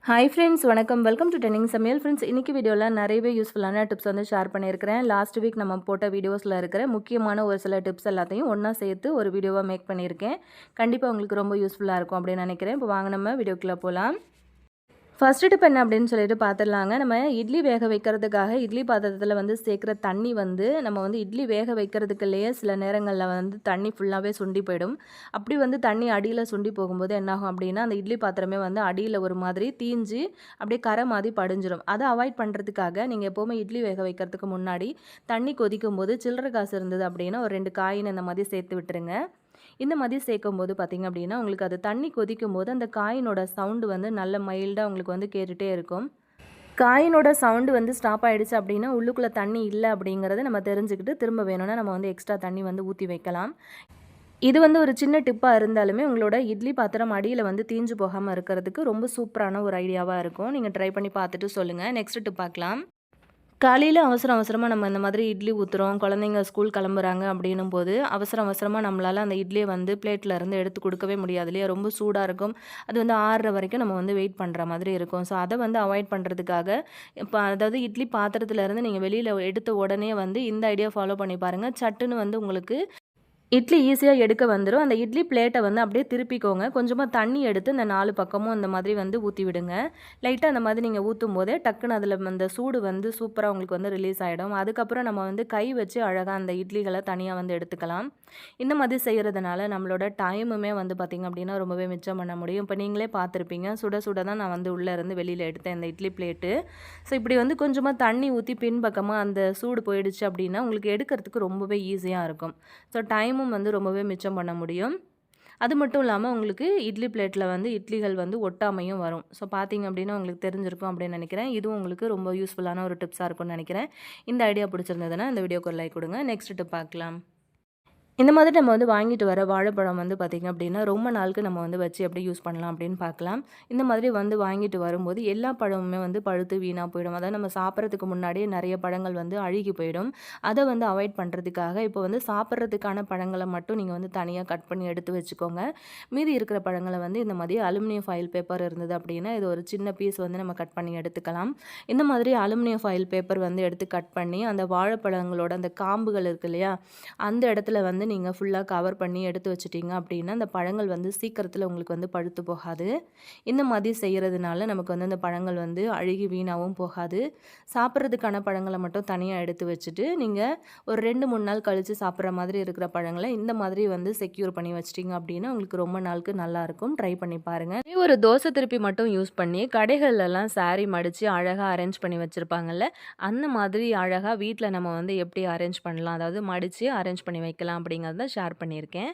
Hi friends, வணக்கம். Welcome to trending சமையல். Friends, இன்னைக்கு வீடியோவில் நிறையவே யூஸ்ஃபுல்லான டிப்ஸ் வந்து ஷேர் பண்ணியிருக்கிறேன். லாஸ்ட் வீக் நம்ம போட்ட வீடியோஸில் இருக்கிற முக்கியமான ஒரு சில டிப்ஸ் எல்லாத்தையும் ஒன்றா சேர்த்து ஒரு வீடியோவாக மேக் பண்ணியிருக்கேன். கண்டிப்பாக உங்களுக்கு ரொம்ப யூஸ்ஃபுல்லாக இருக்கும் அப்படின்னு நினைக்கிறேன். இப்போ வாங்க நம்ம வீடியோக்குள்ளே போகலாம். ஃபர்ஸ்ட் டிப் என்ன அப்படின்னு சொல்லிட்டு பார்த்துடலாங்க. நம்ம இட்லி வேக வைக்கிறதுக்காக இட்லி பாத்திரத்தில் வந்து சேர்க்குற தண்ணி வந்து நம்ம வந்து இட்லி வேக வைக்கிறதுக்குள்ளேயே சில நேரங்களில் வந்து தண்ணி ஃபுல்லாகவே சுண்டி போயிடும். அப்படி வந்து தண்ணி அடியில் சுண்டி போகும்போது என்னாகும் அப்படின்னா, அந்த இட்லி பாத்திரமே வந்து அடியில் ஒரு மாதிரி தீஞ்சு அப்படியே கரை மாதிரி படிஞ்சிடும். அதை அவாய்ட் பண்ணுறதுக்காக நீங்கள் எப்போவுமே இட்லி வேக வைக்கிறதுக்கு முன்னாடி தண்ணி கொதிக்கும் போது சில்லறை காசு இருந்தது அப்படின்னா ஒரு 2 காயின் இந்த மாதிரி சேர்த்து விட்டுருங்க. இந்த மாதிரி சேர்க்கும்போது பார்த்திங்க அப்படின்னா உங்களுக்கு அது தண்ணி கொதிக்கும் போது அந்த காயினோட சவுண்டு வந்து நல்ல மைல்டாக உங்களுக்கு வந்து கேட்டுகிட்டே இருக்கும். காயினோட சவுண்டு வந்து ஸ்டாப் ஆகிடுச்சு அப்படின்னா உள்ளுக்குள்ளே தண்ணி இல்லை அப்படிங்கிறத நம்ம தெரிஞ்சுக்கிட்டு திரும்ப வேணும்னா நம்ம வந்து எக்ஸ்ட்ரா தண்ணி வந்து ஊற்றி வைக்கலாம். இது வந்து ஒரு சின்ன டிப்பாக இருந்தாலுமே உங்களோட இட்லி பாத்திரம் அடியில் வந்து தீஞ்சு போகாமல் இருக்கிறதுக்கு ரொம்ப சூப்பரான ஒரு ஐடியாவாக இருக்கும். நீங்கள் ட்ரை பண்ணி பார்த்துட்டு சொல்லுங்கள். நெக்ஸ்ட் டிப் பார்க்கலாம். காலையில் அவசரமாக நம்ம இந்த மாதிரி இட்லி ஊற்றுறோம், குழந்தைங்க ஸ்கூல் கிளம்புறாங்க அப்படின்னும் போது அவசரமாக நம்மளால் அந்த இட்லியை வந்து பிளேட்டில் இருந்து எடுத்து கொடுக்கவே முடியாது இல்லையா? ரொம்ப சூடாக இருக்கும். அது வந்து ஆறுற வரைக்கும் நம்ம வந்து வெயிட் பண்ணுற மாதிரி இருக்கும். ஸோ அதை வந்து அவாய்ட் பண்ணுறதுக்காக இப்போ அதாவது இட்லி பாத்திரத்துலேருந்து நீங்கள் வெளியில் எடுத்த உடனே வந்து இந்த ஐடியா ஃபாலோ பண்ணி பாருங்கள். சட்டுன்னு வந்து உங்களுக்கு இட்லி ஈஸியாக எடுக்க வந்துடும். அந்த இட்லி பிளேட்டை வந்து அப்படியே திருப்பிக்கோங்க. கொஞ்சமாக தண்ணி எடுத்து இந்த 4 பக்கமும் இந்த மாதிரி வந்து ஊற்றி விடுங்க. லைட்டாக அந்த மாதிரி நீங்கள் ஊற்றும் போதே டக்குன்னு அதில் அந்த சூடு வந்து சூப்பராக உங்களுக்கு வந்து ரிலீஸ் ஆகிடும். அதுக்கப்புறம் நம்ம வந்து கை வச்சு அழகாக அந்த இட்லிகளை தனியாக வந்து எடுத்துக்கலாம். இந்த மாதிரி செய்கிறதுனால நம்மளோட டைமுமே வந்து பார்த்திங்க அப்படின்னா ரொம்பவே மிச்சம் பண்ண முடியும். இப்போ நீங்களே பார்த்துருப்பீங்க, சுட சுட தான் நான் வந்து உள்ளே இருந்து வெளியில் எடுத்தேன் இந்த இட்லி பிளேட்டு. ஸோ இப்படி வந்து கொஞ்சமாக தண்ணி ஊற்றி பின்பக்கமாக அந்த சூடு போயிடுச்சு அப்படின்னா உங்களுக்கு எடுக்கிறதுக்கு ரொம்பவே ஈஸியாக இருக்கும். ஸோ டைமும் வந்து ரொம்பவே மிச்சம் பண்ண முடியும். அது மட்டும் இல்லாமல் உங்களுக்கு இட்லி பிளேட்டில் வந்து இட்லிகள் வந்து ஒட்டாமையும் வரும். ஸோ பார்த்தீங்க அப்படின்னா உங்களுக்கு தெரிஞ்சிருக்கும் அப்படின்னு நினைக்கிறேன். இதுவும் உங்களுக்கு ரொம்ப யூஸ்ஃபுல்லான ஒரு டிப்ஸாக இருக்கும்னு நினைக்கிறேன். இந்த ஐடியா பிடிச்சிருந்ததுன்னா இந்த வீடியோக்கு ஒரு லைக் கொடுங்க. நெக்ஸ்ட் டிப் பார்க்கலாம். இந்த மாதிரி நம்ம வந்து வாங்கிட்டு வர வாழைப்பழம் வந்து பார்த்திங்க அப்படின்னா ரொம்ப நாளுக்கு நம்ம வந்து வச்சு எப்படி யூஸ் பண்ணலாம் அப்படின்னு பார்க்கலாம். இந்த மாதிரி வந்து வாங்கிட்டு வரும்போது எல்லா பழமுமே வந்து பழுத்து வீணாக போயிடும். அதாவது நம்ம சாப்பிட்றதுக்கு முன்னாடியே நிறைய பழங்கள் வந்து அழுகி போயிடும். அதை வந்து அவாய்ட் பண்ணுறதுக்காக இப்போ வந்து சாப்பிட்றதுக்கான பழங்களை மட்டும் நீங்கள் வந்து தனியாக கட் பண்ணி எடுத்து வச்சுக்கோங்க. மீதி இருக்கிற பழங்களை வந்து இந்த மாதிரி அலுமினியம் ஃபாயில் பேப்பர் இருந்தது அப்படின்னா இது ஒரு சின்ன பீஸ் வந்து நம்ம கட் பண்ணி எடுத்துக்கலாம். இந்த மாதிரி அலுமினியம் ஃபாயில் பேப்பர் வந்து எடுத்து கட் பண்ணி அந்த வாழைப்பழங்களோட அந்த காம்புகள் இருக்கு இல்லையா, அந்த இடத்துல வந்து நீங்கள் ஃபுல்லாக கவர் பண்ணி எடுத்து வச்சிட்டிங்க அப்படின்னா அந்த பழங்கள் வந்து சீக்கிரத்தில் உங்களுக்கு வந்து பழுத்து போகாது. இந்த மாதிரி செய்கிறதுனால நமக்கு வந்து அந்த பழங்கள் வந்து அழுகி வீணாகவும் போகாது. சாப்பிட்றதுக்கான பழங்களை மட்டும் தனியாக எடுத்து வச்சுட்டு நீங்கள் ஒரு 2-3 நாள் கழித்து சாப்பிட்ற மாதிரி இருக்கிற பழங்களை இந்த மாதிரி வந்து செக்யூர் பண்ணி வச்சிட்டிங்க அப்படின்னா உங்களுக்கு ரொம்ப நாளுக்கு நல்லாயிருக்கும். ட்ரை பண்ணி பாருங்கள். ஒரு தோசை திருப்பி மட்டும் யூஸ் பண்ணி கடைகள்லாம் சாரி மடித்து அழகாக அரேஞ்ச் பண்ணி வச்சுருப்பாங்கல்ல, அந்த மாதிரி அழகாக வீட்டில் நம்ம வந்து எப்படி அரேஞ்ச் பண்ணலாம், அதாவது மடித்து அரேஞ்ச் பண்ணி வைக்கலாம் அப்படிங்கிறத ஷேர் பண்ணியிருக்கேன்.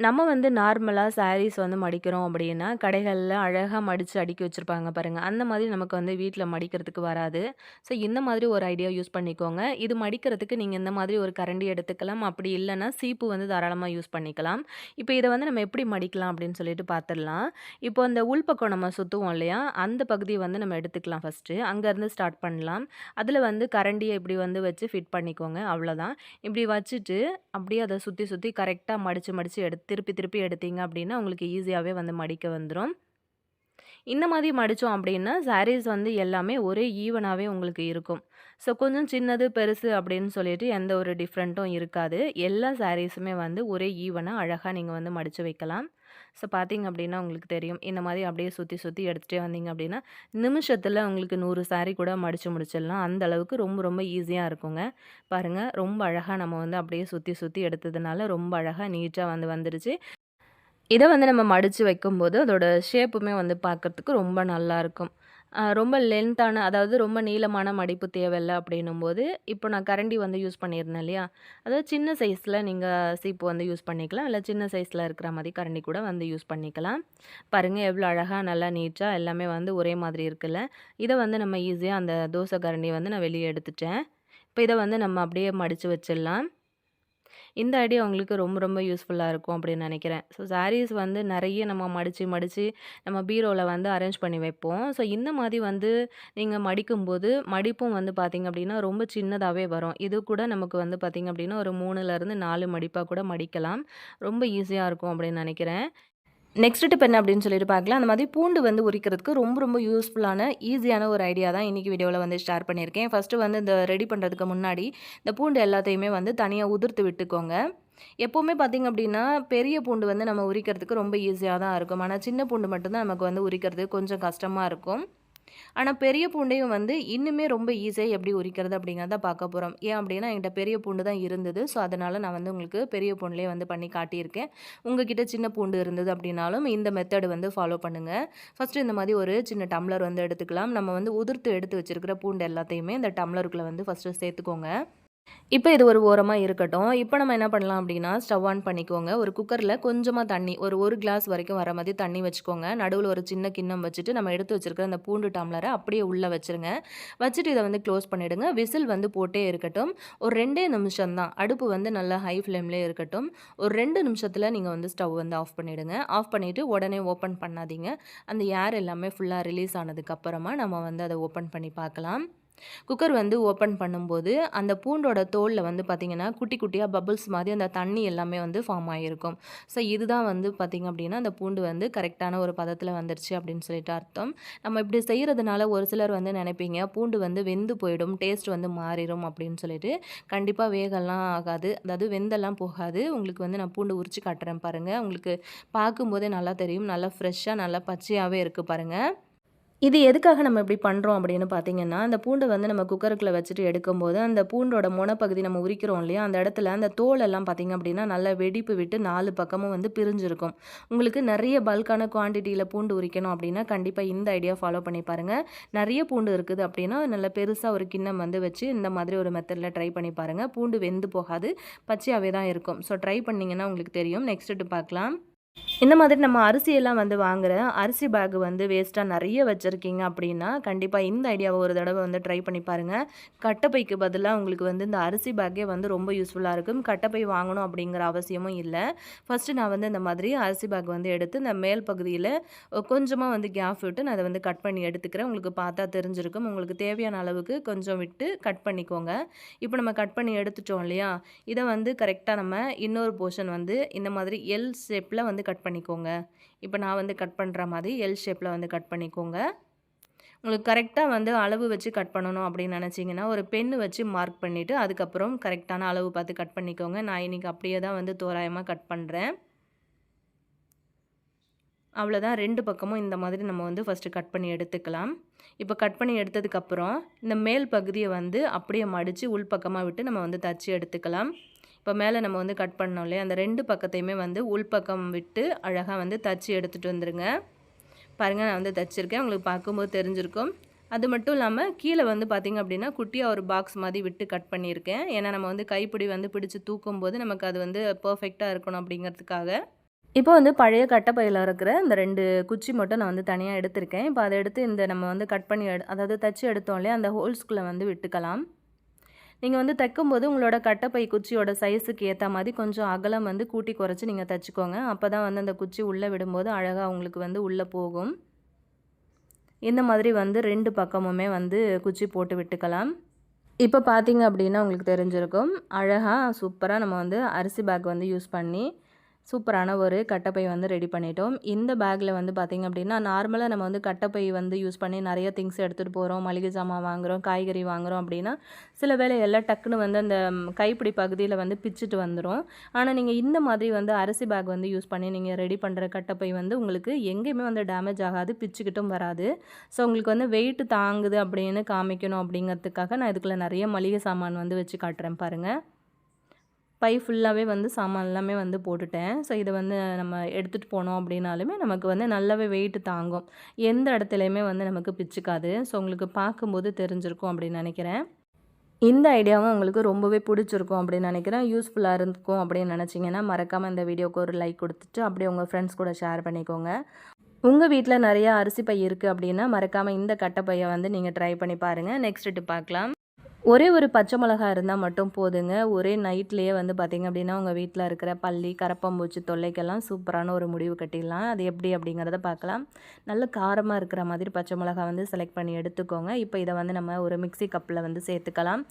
நம்ம வந்து நார்மலா சாரீஸ் வந்து மடிக்கிறோம் அப்படின்னா, கடைகள்ல அழகா மடிச்சு அடுக்கி வச்சிருப்பாங்க பாருங்க. அந்த மாதிரி நமக்கு வந்து வீட்ல மடிக்கிறதுக்கு வராது. ஸோ இந்த மாதிரி ஒரு ஐடியா யூஸ் பண்ணிக்கோங்க. இது மடிக்கிறதுக்கு நீங்க இந்த மாதிரி ஒரு கரண்டி எடுத்துக்கலாம். அப்படி இல்லன்னா சீப்பு வந்து தாராளமா யூஸ் பண்ணிக்கலாம். இப்போ இத வந்து நம்ம எப்படி மடிக்கலாம் அப்படின்னு சொல்லிட்டு பார்த்துடலாம். இப்போ அந்த உள்பக்கம் நம்ம சுத்துவோம் இல்லையா? அந்த பகுதிய வந்து நம்ம எடுத்துக்கலாம் ஃபர்ஸ்ட்டு. அங்கருந்து ஸ்டார்ட் பண்ணலாம். அதில வந்து கரண்டிய இப்படி வந்து வச்சு ஃபிட் பண்ணிக்கோங்க. அவ்வளோதான். இப்படி வச்சுட்டு அப்படியே அத சுத்தி சுத்தி கரெக்ட்டா மடிச்சு மடிச்சு திருப்பி திருப்பி எடுத்தீங்க அப்படின்னா, உங்களுக்கு ஈஸியாவே வந்து மடிக்க வந்துரும். இந்த மாதிரி மடிச்சோம் அப்படின்னா, சாரீஸ் வந்து எல்லாமே ஒரே ஈவனாவே உங்களுக்கு இருக்கும். ஸோ கொஞ்சம் சின்னது, பெருசு அப்படின்னு சொல்லிட்டு எந்த ஒரு டிஃப்ரெண்ட்டும் இருக்காது. எல்லா சாரீஸுமே வந்து ஒரே ஈவனா அழகா நீங்க வந்து மடிச்சு வைக்கலாம். ஸோ பார்த்தீங்க அப்படின்னா உங்களுக்கு தெரியும். இந்த மாதிரி அப்படியே சுத்தி சுத்தி எடுத்துட்டே வந்தீங்க அப்படின்னா, நிமிஷத்துல உங்களுக்கு 100 சாரி கூட மடிச்சு முடிச்சிடலாம். அந்த அளவுக்கு ரொம்ப ரொம்ப ஈஸியா இருக்குங்க. பாருங்க, ரொம்ப அழகா நம்ம வந்து அப்படியே சுத்தி சுத்தி எடுத்ததுனால ரொம்ப அழகா நீட்டா வந்து வந்துருச்சு. இத வந்து நம்ம மடிச்சு வைக்கும்போது, அதோட ஷேப்புமே வந்து பார்க்கறதுக்கு ரொம்ப நல்லாயிருக்கும். ரொம்ப லென்த்தான அதாவது ரொம்ப நீளமான மடிப்பு தேவையில்ல அப்படின்னும்போது, இப்போ நான் கரண்டி வந்து யூஸ் பண்ணியிருந்தேன் இல்லையா? அதாவது சின்ன சைஸில நீங்க சீப்பு வந்து யூஸ் பண்ணிக்கலாம். இல்ல சின்ன சைஸில இருக்கிற மாரி கரண்டி கூட வந்து யூஸ் பண்ணிக்கலாம். பாருங்க எவ்வளோ அழகா நல்லா நீட்டா எல்லாமே வந்து ஒரே மாதிரி இருக்குல்ல. இத வந்து நம்ம ஈஸியா அந்த தோசை கரண்டிய வந்து நான் வெளிய எடுத்துட்டேன். இப்போ இத வந்து நம்ம அப்படியே மடிச்சு வச்சிடலாம். இந்த ஐடியா உங்களுக்கு ரொம்ப ரொம்ப யூஸ்ஃபுல்லா இருக்கும் அப்படின்னு நினைக்கிறேன். ஸோ சாரீஸ் வந்து நெறைய நம்ம மடிச்சு மடிச்சு நம்ம பீரோல வந்து அரேஞ்ச் பண்ணி வைப்போம். ஸோ இந்த மாதிரி வந்து நீங்க மடிக்கும்போது, மடிப்பும் வந்து பார்த்தீங்க அப்படின்னா, ரொம்ப சின்னதாவே வரும். இது கூட நமக்கு வந்து பார்த்தீங்க அப்படின்னா, ஒரு 3லேருந்து 4 மடிப்பா கூட மடிக்கலாம். ரொம்ப ஈஸியா இருக்கும் அப்படின்னு நினைக்கிறேன். நெக்ஸ்ட் டிப் என்ன அப்படின்னு சொல்லிட்டு பார்க்கலாம். அந்த மாதிரி பூண்டு வந்து உரிக்கிறதுக்கு ரொம்ப ரொம்ப யூஸ்ஃபுல்லான ஈஸியான ஒரு ஐடியா தான் இன்றைக்கி வீடியோவில் வந்து ஷேர் பண்ணியிருக்கேன். ஃபஸ்ட்டு வந்து இந்த ரெடி பண்ணுறதுக்கு முன்னாடி இந்த பூண்டு எல்லாத்தையுமே வந்து தனியாக உதிர்த்து விட்டுக்கோங்க. எப்போவுமே பார்த்திங்க அப்படின்னா பெரிய பூண்டு வந்து நம்ம உரிக்கிறதுக்கு ரொம்ப ஈஸியாக தான் இருக்கும். ஆனால் சின்ன பூண்டு மட்டும்தான் நமக்கு வந்து உரிக்கிறதுக்கு கொஞ்சம் கஷ்டமாக இருக்கும். ஆனால் பெரிய பூண்டையும் வந்து இன்னுமே ரொம்ப ஈஸியாக எப்படி உரிக்கிறது அப்படிங்கிறத பார்க்க போகிறோம். ஏன் அப்படின்னா என்கிட்ட பெரிய பூண்டு தான் இருந்தது. ஸோ அதனால் நான் வந்து உங்களுக்கு பெரிய பூண்டுலேயே வந்து பண்ணி காட்டியிருக்கேன். உங்ககிட்ட சின்ன பூண்டு இருந்தது அப்படின்னாலும் இந்த மெத்தடு வந்து ஃபாலோ பண்ணுங்கள். ஃபஸ்ட்டு இந்த மாதிரி ஒரு சின்ன டம்ளர் வந்து எடுத்துக்கலாம். நம்ம வந்து உதிர்த்து எடுத்து வச்சுருக்கிற பூண்டு எல்லாத்தையுமே இந்த டம்ளருக்குள்ளே வந்து ஃபஸ்ட்டு சேர்த்துக்கோங்க. இப்போ இது ஒரு ஓரமா இருக்கட்டும். இப்போ நம்ம என்ன பண்ணலாம் அப்படின்னா, ஸ்டவ் ஆன் பண்ணிக்கோங்க. ஒரு குக்கர்ல கொஞ்சமா தண்ணி, ஒரு கிளாஸ் வரைக்கும் வர மாதிரி தண்ணி வச்சுக்கோங்க. நடுவுல ஒரு சின்ன கிண்ணம் வச்சுட்டு, நம்ம எடுத்து வச்சிருக்கிற அந்த பூண்டு டம்ளர அப்படியே உள்ள வச்சுருங்க. வச்சுட்டு இத வந்து க்ளோஸ் பண்ணிடுங்க. விசில் வந்து போட்டே இருக்கட்டும். ஒரு 2 நிமிஷம் தான். அடுப்பு வந்து நல்லா ஹை ஃப்ளேம்லயே இருக்கட்டும். ஒரு 2 நிமிஷத்துல நீங்க வந்து ஸ்டவ் வந்து ஆஃப் பண்ணிடுங்க. ஆஃப் பண்ணிட்டு உடனே ஓப்பன் பண்ணாதீங்க. அந்த ஏர் எல்லாமே ஃபுல்லா ரிலீஸ் ஆனதுக்கு அப்புறமா நம்ம வந்து அத ஓப்பன் பண்ணி பார்க்கலாம். குக்கர் வந்து ஓப்பன் பண்ணும்போது அந்த பூண்டோட தோலில் வந்து பார்த்திங்கன்னா குட்டி குட்டியாக பபுள்ஸ் மாதிரி அந்த தண்ணி எல்லாமே வந்து ஃபார்ம் ஆகியிருக்கும். ஸோ இதுதான் வந்து பார்த்திங்க அப்படின்னா அந்த பூண்டு வந்து கரெக்டான ஒரு பதத்தில் வந்துருச்சு அப்படின்னு சொல்லிட்டு அர்த்தம். நம்ம இப்படி செய்கிறதுனால ஒரு சிலர் வந்து நினைப்பீங்க பூண்டு வந்து வெந்து போயிடும், டேஸ்ட் வந்து மாறிடும் அப்படின்னு சொல்லிட்டு. கண்டிப்பாக வேகலாம் ஆகாது, அதாவது வெந்தெல்லாம் போகாது. உங்களுக்கு வந்து நான் பூண்டு உரிச்சு காட்டுறேன் பாருங்கள். உங்களுக்கு பார்க்கும்போதே நல்லா தெரியும், நல்லா ஃப்ரெஷ்ஷாக நல்லா பச்சையாகவே இருக்குது பாருங்கள். இது எதுக்காக நம்ம இப்படி பண்ணுறோம் அப்படின்னு பார்த்தீங்கன்னா, அந்த பூண்டை வந்து நம்ம குக்கருக்குள்ள வச்சுட்டு எடுக்கும்போது, அந்த பூண்டோட முனைப்பகுதி நம்ம உரிக்கிறோம் இல்லையா, அந்த இடத்துல அந்த தோலெல்லாம் பார்த்தீங்க அப்படின்னா, நல்லா வெடிப்பு விட்டு 4 பக்கமும் வந்து பிரிஞ்சிருக்கும். உங்களுக்கு நிறைய பல்கான குவான்டிட்டியில் பூண்டு உரிக்கணும் அப்படின்னா, கண்டிப்பாக இந்த ஐடியா ஃபாலோ பண்ணி பாருங்கள். நிறைய பூண்டு இருக்குது அப்படின்னா, நல்ல பெருசாக ஒரு கிண்ணம் வந்து வச்சு இந்த மாதிரி ஒரு மெத்தடில் ட்ரை பண்ணி பாருங்கள். பூண்டு வெந்து போகாது, பச்சையாகவே தான் இருக்கும். ஸோ ட்ரை பண்ணிங்கன்னா உங்களுக்கு தெரியும். நெக்ஸ்ட்டு பார்க்கலாம். இந்த மாதிரி நம்ம அரிசியெல்லாம் வந்து வாங்குற அரிசி பேக் வந்து வேஸ்ட்டாக நிறைய வச்சுருக்கீங்க அப்படின்னா, கண்டிப்பாக இந்த ஐடியாவை ஒரு தடவை வந்து ட்ரை பண்ணி பாருங்கள். கட்டைப்பைக்கு பதிலாக உங்களுக்கு வந்து இந்த அரிசி பேக்கே வந்து ரொம்ப யூஸ்ஃபுல்லாக இருக்கும். கட்டைப்பை வாங்கணும் அப்படிங்கிற அவசியமும் இல்லை. ஃபஸ்ட்டு நான் வந்து இந்த மாதிரி அரிசி பேக் வந்து எடுத்து இந்த மேல் பகுதியில் கொஞ்சமாக வந்து கேப் விட்டு நான் அதை வந்து கட் பண்ணி எடுத்துக்கிறேன். உங்களுக்கு பார்த்தா தெரிஞ்சிருக்கும். உங்களுக்கு தேவையான அளவுக்கு கொஞ்சம் விட்டு கட் பண்ணிக்கோங்க. இப்போ நம்ம கட் பண்ணி எடுத்துட்டோம் இல்லையா, இதை வந்து கரெக்டாக நம்ம இன்னொரு போர்ஷன் வந்து இந்த மாதிரி எல் ஷேப்பில் வந்து கட் பண்ணிக்கோங்க. இப்போ நான் வந்து கட் பண்ணுற மாதிரி எல் ஷேப்பில் வந்து கட் பண்ணிக்கோங்க. உங்களுக்கு கரெக்டாக வந்து அளவு வச்சு கட் பண்ணணும் அப்படின்னு நினச்சிங்கன்னா ஒரு பென்னு வச்சு மார்க் பண்ணிவிட்டு அதுக்கப்புறம் கரெக்டான அளவு பார்த்து கட் பண்ணிக்கோங்க. நான் இன்றைக்கி அப்படியே தான் வந்து தோராயமாக கட் பண்ணுறேன். அவ்வளோதான். 2 பக்கமும் இந்த மாதிரி நம்ம வந்து ஃபஸ்ட்டு கட் பண்ணி எடுத்துக்கலாம். இப்போ கட் பண்ணி எடுத்ததுக்கப்புறம் இந்த மேல் பகுதியை வந்து அப்படியே மடித்து உள்பக்கமாக விட்டு நம்ம வந்து தச்சு எடுத்துக்கலாம். இப்போ மேலே நம்ம வந்து கட் பண்ணோம் இல்லையா, அந்த 2 பக்கத்தையுமே வந்து உள்பக்கம் விட்டு அழகாக வந்து தச்சு எடுத்துகிட்டு வந்துடுங்க. பாருங்கள், நான் வந்து தச்சுருக்கேன். உங்களுக்கு பார்க்கும்போது தெரிஞ்சிருக்கும். அது மட்டும் இல்லாமல் கீழே வந்து பார்த்திங்க அப்படின்னா குட்டியாக ஒரு பாக்ஸ் மாதிரி விட்டு கட் பண்ணியிருக்கேன். ஏன்னா நம்ம வந்து கைப்பிடி வந்து பிடிச்சி தூக்கும்போது நமக்கு அது வந்து பர்ஃபெக்டாக இருக்கணும் அப்படிங்கிறதுக்காக. இப்போ வந்து பழைய கட்டைப்பையில் இருக்கிற இந்த 2 குச்சி மட்டும் நான் வந்து தனியாக எடுத்திருக்கேன். இப்போ அதை எடுத்து இந்த நம்ம வந்து கட் பண்ணி அதாவது தச்சு எடுத்தோம் இல்லையா, அந்த ஹோல்ஸ்குள்ளே வந்து விட்டுக்கலாம். நீங்கள் வந்து தைக்கும்போது உங்களோட கட்டைப்பை குச்சியோட சைஸுக்கு ஏற்ற மாதிரி கொஞ்சம் அகலம் வந்து கூட்டி குறைச்சி நீங்கள் தைச்சிக்கோங்க. அப்போ தான் வந்து அந்த குச்சி உள்ளே விடும்போது அழகாக உங்களுக்கு வந்து உள்ளே போகும். இந்த மாதிரி வந்து 2 பக்கமுமே வந்து குச்சி போட்டு விட்டுக்கலாம். இப்போ பார்த்தீங்க அப்படின்னா உங்களுக்கு தெரிஞ்சிருக்கும். அழகாக சூப்பராக நம்ம வந்து அரிசி பேக் வந்து யூஸ் பண்ணி சூப்பரான ஒரு கட்டைப்பை வந்து ரெடி பண்ணிட்டோம். இந்த பேக்கில் வந்து பார்த்திங்க அப்படின்னா நார்மலாக நம்ம வந்து கட்டைப்பை வந்து யூஸ் பண்ணி நிறைய திங்ஸ் எடுத்துகிட்டு போகிறோம், மளிகை சாமான் வாங்குகிறோம், காய்கறி வாங்குகிறோம் அப்படின்னா சில வேளையெல்லாம் டக்குன்னு வந்து அந்த கைப்பிடி பகுதியில் வந்து பிச்சுட்டு வந்துடும். ஆனால் நீங்கள் இந்த மாதிரி வந்து அரிசி பேக் வந்து யூஸ் பண்ணி நீங்கள் ரெடி பண்ணுற கட்டைப்பை வந்து உங்களுக்கு எங்கேயுமே வந்து டேமேஜ் ஆகாது, பிச்சுக்கிட்டும் வராது. ஸோ உங்களுக்கு வந்து வெயிட் தாங்குது அப்படின்னு காமிக்கணும் அப்படிங்கிறதுக்காக நான் இதுக்குள்ளே நிறைய மளிகை சாமான் வந்து வச்சு காட்டுறேன் பாருங்கள். பை ஃபுல்லாகவே வந்து சாமான் எல்லாமே வந்து போட்டுட்டேன். ஸோ இதை வந்து நம்ம எடுத்துகிட்டு போனோம் அப்படின்னாலுமே நமக்கு வந்து நல்லாவே வெயிட் தாங்கும். எந்த இடத்துலையுமே வந்து நமக்கு பிச்சுக்காது. ஸோ உங்களுக்கு பார்க்கும்போது தெரிஞ்சிருக்கும் அப்படின்னு நினைக்கிறேன். இந்த ஐடியாவும் உங்களுக்கு ரொம்பவே பிடிச்சிருக்கும் அப்படின்னு நினைக்கிறேன். யூஸ்ஃபுல்லாக இருக்கும் அப்படின்னு நினச்சிங்கன்னா மறக்காமல் இந்த வீடியோவுக்கு ஒரு லைக் கொடுத்துட்டு அப்படியே உங்கள் ஃப்ரெண்ட்ஸ் கூட ஷேர் பண்ணிக்கோங்க. உங்கள் வீட்டில் நிறையா அரிசி பை இருக்குது அப்படின்னா மறக்காமல் இந்த கட்டைப்பையை வந்து நீங்கள் ட்ரை பண்ணி பாருங்கள். நெக்ஸ்ட் டிப் பார்க்கலாம். ஒரே ஒரு பச்சை மிளகா இருந்தால் மட்டும் போதுங்க. ஒரே நைட்லேயே வந்து பார்த்திங்க அப்படின்னா, உங்கள் வீட்டில் இருக்கிற பல்லி, கரப்பான்பூச்சி தொல்லைக்கெல்லாம் சூப்பரான ஒரு முடிவு கட்டிடலாம். அது எப்படி அப்படிங்கிறத பார்க்கலாம். நல்ல காரமாக இருக்கிற மாதிரி பச்சை மிளகா வந்து செலக்ட் பண்ணி எடுத்துக்கோங்க. இப்போ இதை வந்து நம்ம ஒரு மிக்ஸி கப்பில் வந்து சேர்த்துக்கலாம்.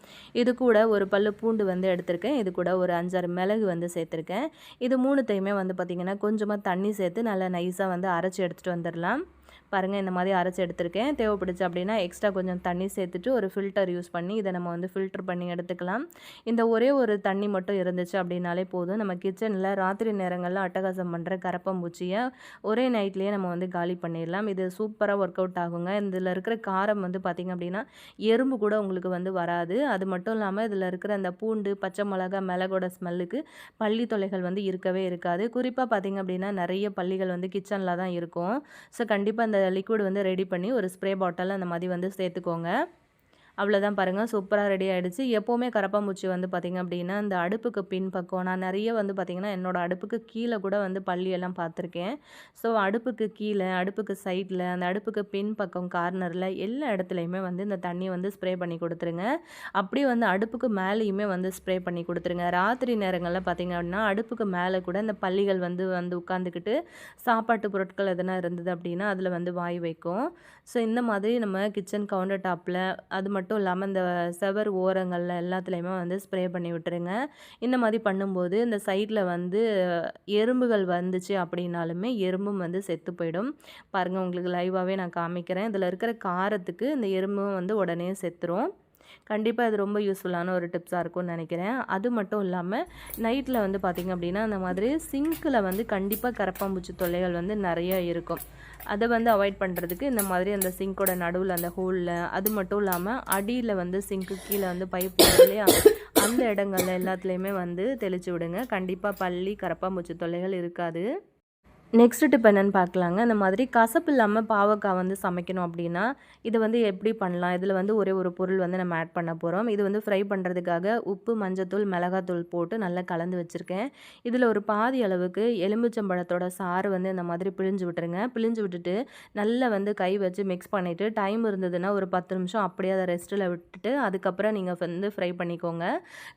இது கூட ஒரு பல்லு பூண்டு வந்து எடுத்திருக்கேன். இது கூட ஒரு 5, 6 மிளகு வந்து சேர்த்துருக்கேன். இது 3த்தையுமே வந்து பார்த்திங்கன்னா, கொஞ்சமாக தண்ணி சேர்த்து நல்லா நைஸாக வந்து அரைச்சி எடுத்துகிட்டு வந்துடலாம். பாருங்கள், இந்த மாதிரி அரைச்சி எடுத்திருக்கேன். தேவைப்படுச்சு அப்படின்னா எக்ஸ்ட்ரா கொஞ்சம் தண்ணி சேர்த்துட்டு ஒரு ஃபில்டர் யூஸ் பண்ணி இதை நம்ம வந்து ஃபில்டர் பண்ணி எடுத்துக்கலாம். இந்த ஒரே ஒரு தண்ணி மட்டும் இருந்துச்சு அப்படின்னாலே போதும். நம்ம கிச்சனில் ராத்திரி நேரங்களில் அட்டகாசம் பண்ணுற கரப்பான்பூச்சியை ஒரே நைட்லேயே நம்ம வந்து காலி பண்ணிடலாம். இது சூப்பராக ஒர்க் அவுட் ஆகுங்க. இதில் இருக்கிற காரம் வந்து பார்த்திங்க அப்படின்னா எறும்பு கூட உங்களுக்கு வந்து வராது. அது மட்டும் இல்லாமல் இதில் இருக்கிற அந்த பூண்டு, பச்சை மிளகா, மிளகோட ஸ்மெல்லுக்கு பள்ளி தொல்லைகள் வந்து இருக்கவே இருக்காது. குறிப்பாக பார்த்திங்க அப்படின்னா நிறைய பள்ளிகள் வந்து கிச்சனில் தான் இருக்கும். ஸோ கண்டிப்பாக அந்த லிக்விட் வந்து ரெடி பண்ணி ஒரு ஸ்ப்ரே பாட்டில் அந்த மாதிரி வந்து சேர்த்துக்கோங்க. அவ்வளோதான் பாருங்கள், சூப்பராக ரெடி ஆகிடுச்சு. எப்போவுமே கரப்பான்பூச்சி வந்து பார்த்திங்க அப்படின்னா இந்த அடுப்புக்கு பின்பக்கம் நான் நிறைய வந்து பார்த்திங்கன்னா என்னோடய அடுப்புக்கு கீழே கூட வந்து பள்ளியெல்லாம் பார்த்துருக்கேன். ஸோ அடுப்புக்கு கீழே, அடுப்புக்கு சைடில், அந்த அடுப்புக்கு பின்பக்கம் கார்னரில் எல்லா இடத்துலையுமே வந்து இந்த தண்ணியை வந்து ஸ்ப்ரே பண்ணி கொடுத்துருங்க. அப்படியே வந்து அடுப்புக்கு மேலேயுமே வந்து ஸ்ப்ரே பண்ணி கொடுத்துருங்க. ராத்திரி நேரங்களில் பார்த்திங்க அப்படின்னா அடுப்புக்கு மேலே கூட இந்த பள்ளிகள் வந்து வந்து உட்காந்துக்கிட்டு சாப்பாட்டு பொருட்கள் எதனா இருந்தது அப்படின்னா அதில் வந்து வாய் வைக்கும். ஸோ இந்த மாதிரி நம்ம கிச்சன் கவுண்டர் டாப்பில், அது மட்டும் இல்லாமல் இந்த செவர் ஓரங்களில் எல்லாத்துலேயுமே வந்து ஸ்ப்ரே பண்ணி விட்டுருங்க. இந்த மாதிரி பண்ணும்போது இந்த சைடில் வந்து எறும்புகள் வந்துச்சு அப்படின்னாலுமே எறும்பும் வந்து செத்து போயிடும். பாருங்கள், உங்களுக்கு லைவாகவே நான் காமிக்கிறேன். இதில் இருக்கிற காரத்துக்கு இந்த எறும்பும் வந்து உடனே செத்துரும். கண்டிப்பாக இது ரொம்ப யூஸ்ஃபுல்லான ஒரு டிப்ஸாக இருக்கும்னு நினைக்கிறேன். அது மட்டும் இல்லாமல் நைட்டில் வந்து பார்த்திங்க அப்படின்னா அந்த மாதிரி சிங்க்கில் வந்து கண்டிப்பாக கரப்பான்பூச்சி தொல்லைகள் வந்து நிறைய இருக்கும். அதை வந்து அவாய்ட் பண்ணுறதுக்கு இந்த மாதிரி அந்த சிங்க்கோட நடுவில் அந்த ஹோலில், அது மட்டும் இல்லாமல் அடியில் வந்து சிங்க்கு கீழே வந்து பைப் இல்லையா, அந்த இடங்கள்ல எல்லாத்துலேயுமே வந்து தெளித்து விடுங்க. கண்டிப்பாக பல்லி, கரப்பான்பூச்சி தொல்லைகள் இருக்காது. நெக்ஸ்ட் டிப் என்னென்னு பார்க்கலாங்க. இந்த மாதிரி கசப்பு இல்லாமல் பாவக்காய் வந்து சமைக்கணும் அப்படின்னா இதை வந்து எப்படி பண்ணலாம்? இதில் வந்து ஒரே ஒரு பொருள் வந்து நம்ம ஆட் பண்ண போகிறோம். இது வந்து ஃப்ரை பண்ணுறதுக்காக உப்பு, மஞ்சத்தூள், மிளகாத்தூள் போட்டு நல்லா கலந்து வச்சுருக்கேன். இதில் ஒரு பாதி அளவுக்கு எலுமிச்சம்பழத்தோட சாறு வந்து இந்த மாதிரி பிழிஞ்சு விட்டுருங்க. பிழிஞ்சு விட்டுட்டு நல்லா வந்து கை வச்சு மிக்ஸ் பண்ணிவிட்டு டைம் இருந்ததுன்னா ஒரு 10 நிமிஷம் அப்படியே அதை ரெஸ்ட்டில் விட்டுட்டு அதுக்கப்புறம் நீங்கள் வந்து ஃப்ரை பண்ணிக்கோங்க.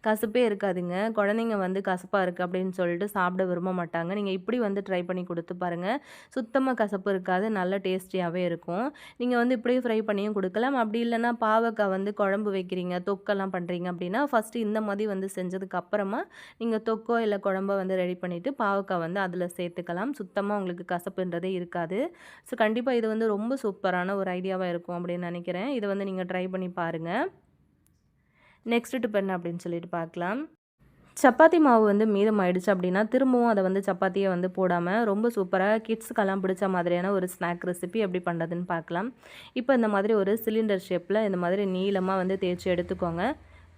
கசப்பே இருக்காதுங்க. குழந்தைங்க வந்து கசப்பாக இருக்குது அப்படின்னு சொல்லிட்டு சாப்பிட விரும்ப மாட்டாங்க. நீங்கள் இப்படி வந்து ட்ரை பண்ணி கொடுத்து பாருங்கள். சுத்தமாக கசப்பு இருக்காது, நல்ல டேஸ்டியாகவே இருக்கும். நீங்கள் வந்து இப்படியே ஃப்ரை பண்ணியும் கொடுக்கலாம். அப்படி இல்லைன்னா பாவக்காய் வந்து குழம்பு வைக்கிறீங்க, தொக்கெல்லாம் பண்ணுறீங்க அப்படின்னா ஃபஸ்ட்டு இந்த மாதிரி வந்து செஞ்சதுக்கு அப்புறமா நீங்கள் தொக்கோ இல்லை குழம்போ வந்து ரெடி பண்ணிவிட்டு பாவக்காய் வந்து அதில் சேர்த்துக்கலாம். சுத்தமாக உங்களுக்கு கசப்புன்றதே இருக்காது. ஸோ கண்டிப்பாக இது வந்து ரொம்ப சூப்பரான ஒரு ஐடியாவாக இருக்கும் அப்படின்னு நினைக்கிறேன். இதை வந்து நீங்கள் ட்ரை பண்ணி பாருங்கள். நெக்ஸ்ட் டிப் என்ன அப்படின்னு சொல்லிட்டு பார்க்கலாம். சப்பாத்தி மாவு வந்து மீதமாயிடுச்சு அப்படின்னா திரும்பவும் அதை வந்து சப்பாத்தியை வந்து போடாமல் ரொம்ப சூப்பராக கிட்ஸுக்கெல்லாம் பிடிச்ச மாதிரியான ஒரு ஸ்நாக் ரெசிபி எப்படி பண்ணுறதுன்னு பார்க்கலாம். இப்போ இந்த மாதிரி ஒரு சிலிண்டர் ஷேப்பில் இந்த மாதிரி நீளமாக வந்து தேய்ச்சி எடுத்துக்கோங்க.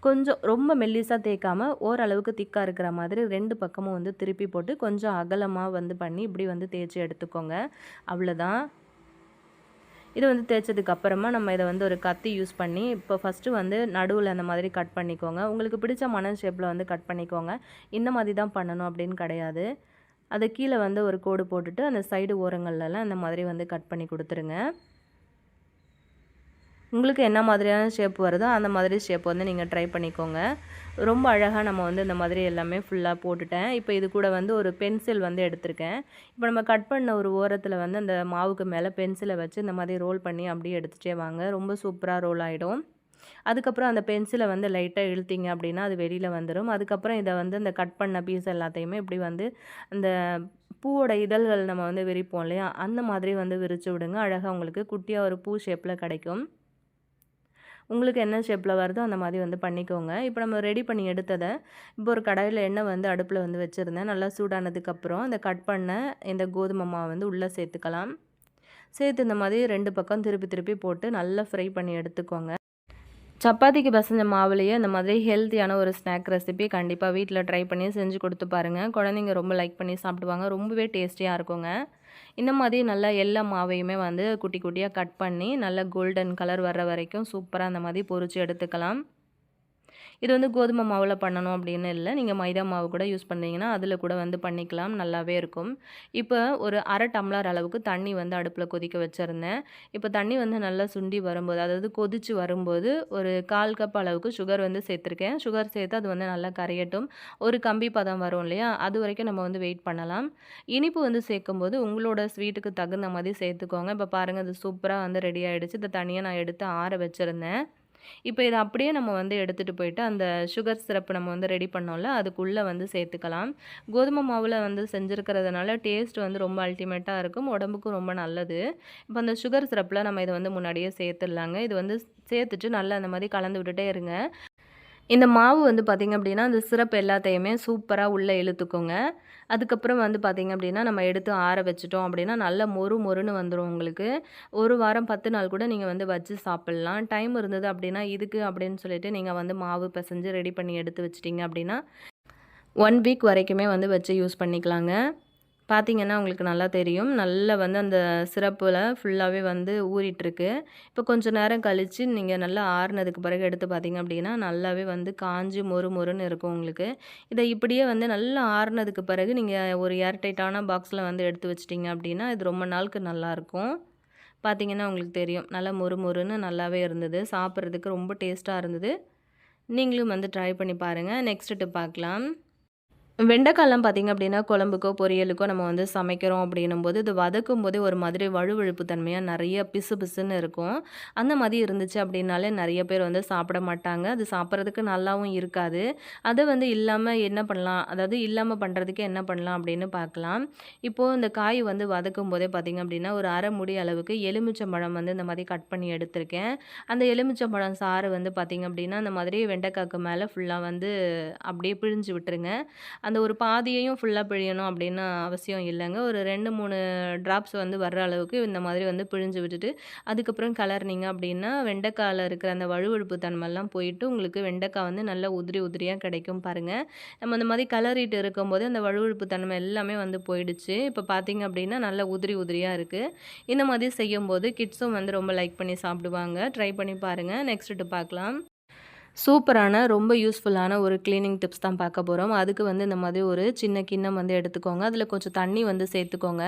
கொஞ்சம் ரொம்ப மெல்லிஸாக தேய்க்காமல் ஓரளவுக்கு திக்காக இருக்கிற மாதிரி 2 பக்கமும் வந்து திருப்பி போட்டு கொஞ்சம் அகலமாக வந்து பண்ணி இப்படி வந்து தேய்ச்சி எடுத்துக்கோங்க. அவ்வளோதான். இது வந்து தேய்ச்சதுக்கு அப்புறமா நம்ம இதை வந்து ஒரு கத்தி யூஸ் பண்ணி இப்போ ஃபஸ்ட்டு வந்து நடுவில் அந்த மாதிரி கட் பண்ணிக்கோங்க. உங்களுக்கு பிடிச்ச மணல் ஷேப்பில் வந்து கட் பண்ணிக்கோங்க. இந்த மாதிரி தான் பண்ணணும் அப்படின்னு கிடையாது. அதை கீழே வந்து ஒரு கோடு போட்டுட்டு அந்த சைடு ஓரங்கள்லாம் இந்த மாதிரி வந்து கட் பண்ணி கொடுத்துருங்க. உங்களுக்கு என்ன மாதிரியான ஷேப் வருதோ அந்த மாதிரி ஷேப் வந்து நீங்கள் ட்ரை பண்ணிக்கோங்க. ரொம்ப அழகாக நம்ம வந்து இந்த மாதிரி எல்லாமே ஃபுல்லாக போட்டுட்டேன். இப்போ இது கூட வந்து ஒரு பென்சில் வந்து எடுத்திருக்கேன். இப்போ நம்ம கட் பண்ண ஒரு ஓரத்தில் வந்து அந்த மாவுக்கு மேலே பென்சிலை வச்சு இந்த மாதிரி ரோல் பண்ணி அப்படியே எடுத்துகிட்டே வாங்க. ரொம்ப சூப்பராக ரோல் ஆகிடும். அதுக்கப்புறம் அந்த பென்சிலை வந்து லைட்டாக இழுத்தீங்க அப்படின்னா அது வெளியில் வந்துடும். அதுக்கப்புறம் இதை வந்து இந்த கட் பண்ண பீஸ் எல்லாத்தையுமே இப்படி வந்து அந்த பூவோட இதழ்கள் நம்ம வந்து விரிப்போம் இல்லையா, அந்த மாதிரி வந்து விரித்து விடுங்க. அழகாக உங்களுக்கு குட்டியாக ஒரு பூ ஷேப்பில் கிடைக்கும். உங்களுக்கு என்ன ஷேப்பில் வருதோ அந்த மாதிரி வந்து பண்ணிக்கோங்க. இப்போ நம்ம ரெடி பண்ணி எடுத்ததை இப்போ ஒரு கடாயில் எண்ணெய் வந்து அடுப்பில் வந்து வச்சுருந்தேன். நல்லா சூடானதுக்கப்புறம் இந்த கட் பண்ண இந்த கோதுமை மாவு வந்து உள்ளே சேர்த்துக்கலாம். சேர்த்து இந்த மாதிரி 2 பக்கம் திருப்பி திருப்பி போட்டு நல்லா ஃப்ரை பண்ணி எடுத்துக்கோங்க. சப்பாத்திக்கு பசஞ்ச மாவுலேயே இந்த மாதிரி ஹெல்த்தியான ஒரு ஸ்நாக் ரெசிபி கண்டிப்பாக வீட்டில் ட்ரை பண்ணி செஞ்சு கொடுத்து பாருங்கள். குழந்தைங்க ரொம்ப லைக் பண்ணி சாப்பிடுவாங்க. ரொம்பவே டேஸ்டியாக இருக்குங்க. இந்த மாதிரி நல்லா எல்லா மாவையுமே வந்து குட்டி குட்டியாக கட் பண்ணி நல்லா கோல்டன் கலர் வர்ற வரைக்கும் சூப்பராக அந்த மாதிரி பொரித்து எடுத்துக்கலாம். இது வந்து கோதுமை மாவில் பண்ணணும் அப்படின்னு இல்லை, நீங்கள் மைதா மாவு கூட யூஸ் பண்ணீங்கன்னா அதில் கூட வந்து பண்ணிக்கலாம், நல்லாவே இருக்கும். இப்போ ஒரு அரை டம்ளர் அளவுக்கு தண்ணி வந்து அடுப்பில் கொதிக்க வச்சுருந்தேன். இப்போ தண்ணி வந்து நல்லா சுண்டி வரும்போது, அதாவது கொதிச்சு வரும்போது ஒரு 1/4 கப் அளவுக்கு சுகர் வந்து சேர்த்துருக்கேன். சுகர் சேர்த்து அது வந்து நல்லா கரையட்டும். ஒரு கம்பி பதம் வரும் இல்லையா, அது வரைக்கும் நம்ம வந்து வெயிட் பண்ணலாம். இனிப்பு வந்து சேர்க்கும்போது உங்களோட ஸ்வீட்டுக்கு தகுந்த மாதிரி சேர்த்துக்கோங்க. இப்போ பாருங்கள், அது சூப்பராக வந்து ரெடி ஆகிடுச்சு. இதை தனியாக நான் எடுத்து ஆற வச்சுருந்தேன். இப்போ இதை அப்படியே நம்ம வந்து எடுத்துகிட்டு போயிட்டு அந்த சுகர் சிரப்பு நம்ம வந்து ரெடி பண்ணோம்ல, அதுக்குள்ளே வந்து சேர்த்துக்கலாம். கோதுமை மாவில் வந்து செஞ்சுருக்கிறதுனால டேஸ்ட் வந்து ரொம்ப அல்டிமேட்டாக இருக்கும், உடம்புக்கும் ரொம்ப நல்லது. இப்போ அந்த சுகர் சிரப்பில் நம்ம இதை வந்து முன்னாடியே சேர்த்துடலாங்க. இது வந்து சேர்த்துட்டு நல்லா அந்த மாதிரி கலந்து விட்டுட்டே இருங்க. இந்த மாவு வந்து பார்த்திங்க அப்படின்னா, அந்த சிரப் எல்லாத்தையுமே சூப்பராக உள்ளே இழுத்துக்குங்க. அதுக்கப்புறம் வந்து பார்த்திங்க அப்படின்னா, நம்ம எடுத்து ஆற வச்சுட்டோம் அப்படின்னா, நல்லா மொறு மொறுன்னு வந்துடும் உங்களுக்கு. 1 வாரம் 10 நாள் கூட நீங்கள் வந்து வச்சு சாப்பிட்லாம். டைம் இருந்தது அப்படின்னா, இதுக்கு அப்படின்னு சொல்லிட்டு நீங்கள் வந்து மாவு பிசைஞ்சு ரெடி பண்ணி எடுத்து வச்சிட்டிங்க அப்படின்னா, 1 வீக் வரைக்குமே வந்து வச்சு யூஸ் பண்ணிக்கலாங்க. பார்த்தீங்கன்னா உங்களுக்கு நல்லா தெரியும். நல்லா வந்து அந்த சிரப்பில் ஃபுல்லாகவே வந்து ஊறிட்டுருக்கு. இப்போ கொஞ்சம் நேரம் கழித்து நீங்கள் நல்லா ஆறுனதுக்கு பிறகு எடுத்து பார்த்தீங்க அப்படின்னா, நல்லாவே வந்து காஞ்சு மொறு மொறுன்னு இருக்கும் உங்களுக்கு. இதை இப்படியே வந்து நல்லா ஆறுனதுக்கு பிறகு நீங்கள் ஒரு ஏர்டைட்டான பாக்ஸில் வந்து எடுத்து வச்சிட்டிங்க அப்படின்னா, இது ரொம்ப நாளுக்கு நல்லாயிருக்கும். பார்த்தீங்கன்னா உங்களுக்கு தெரியும். நல்லா மொறு மொறுன்னு நல்லாவே இருந்தது. சாப்பிட்றதுக்கு ரொம்ப டேஸ்ட்டாக இருந்தது. நீங்களும் வந்து ட்ரை பண்ணி பாருங்கள். நெக்ஸ்ட் டிப் பார்க்கலாம். வெண்டைக்காய்லாம் பார்த்திங்க அப்படின்னா, குழம்புக்கோ பொரியலுக்கோ நம்ம வந்து சமைக்கிறோம் அப்படின்னும்போது, இது வதக்கும்போதே ஒரு மாதிரி வழுவழுப்பு தன்மையாக நிறைய பிசு பிசுன்னு இருக்கும். அந்த மாதிரி இருந்துச்சு அப்படின்னாலே நிறைய பேர் வந்து சாப்பிட மாட்டாங்க. அது சாப்பிட்றதுக்கு நல்லாவும் இருக்காது. அதை வந்து இல்லாமல் என்ன பண்ணலாம், அதாவது இல்லாமல் பண்ணுறதுக்கு என்ன பண்ணலாம் அப்படின்னு பார்க்கலாம். இப்போது இந்த காய் வந்து வதக்கும் போதே பார்த்திங்க அப்படின்னா, ஒரு அரை முடி அளவுக்கு எலுமிச்சம்பழம் வந்து இந்த மாதிரி கட் பண்ணி எடுத்திருக்கேன். அந்த எலுமிச்சம்பழம் சாறு வந்து பார்த்திங்க அப்படின்னா, அந்த மாதிரி வெண்டைக்காய்க்கு மேலே ஃபுல்லாக வந்து அப்படியே பிழிஞ்சு விட்டுருங்க. அந்த ஒரு பாதியையும் ஃபுல்லாக பிழியணும் அப்படின்னு அவசியம் இல்லைங்க. ஒரு 2, 3 ட்ராப்ஸ் வந்து வர்ற அளவுக்கு இந்த மாதிரி வந்து பிழிஞ்சு விட்டுட்டு, அதுக்கப்புறம் கலர்னீங்க அப்படின்னா, வெண்டைக்காயில் இருக்கிற அந்த வழுவழுப்பு தன்மைலாம் போயிட்டு உங்களுக்கு வெண்டைக்காய் வந்து நல்லா உதிரி உதிரியாக கிடைக்கும் பாருங்கள். நம்ம அந்த மாதிரி கலரிட்டு இருக்கும்போது அந்த வழுவழுப்பு தன்மை எல்லாமே வந்து போயிடுச்சு. இப்போ பார்த்தீங்க அப்படின்னா, நல்லா உதிரி உதிரியாக இருக்குது. இந்த மாதிரி செய்யும்போது கிட்ஸும் வந்து ரொம்ப லைக் பண்ணி சாப்பிடுவாங்க. ட்ரை பண்ணி பாருங்கள். நெக்ஸ்ட்டு பார்க்கலாம். சூப்பரான ரொம்ப யூஸ்ஃபுல்லான ஒரு கிளீனிங் டிப்ஸ் தான் பார்க்க போகிறோம். அதுக்கு வந்து இந்த மாதிரி ஒரு சின்ன கிண்ணம் வந்து எடுத்துக்கோங்க. அதில் கொஞ்சம் தண்ணி வந்து சேர்த்துக்கோங்க.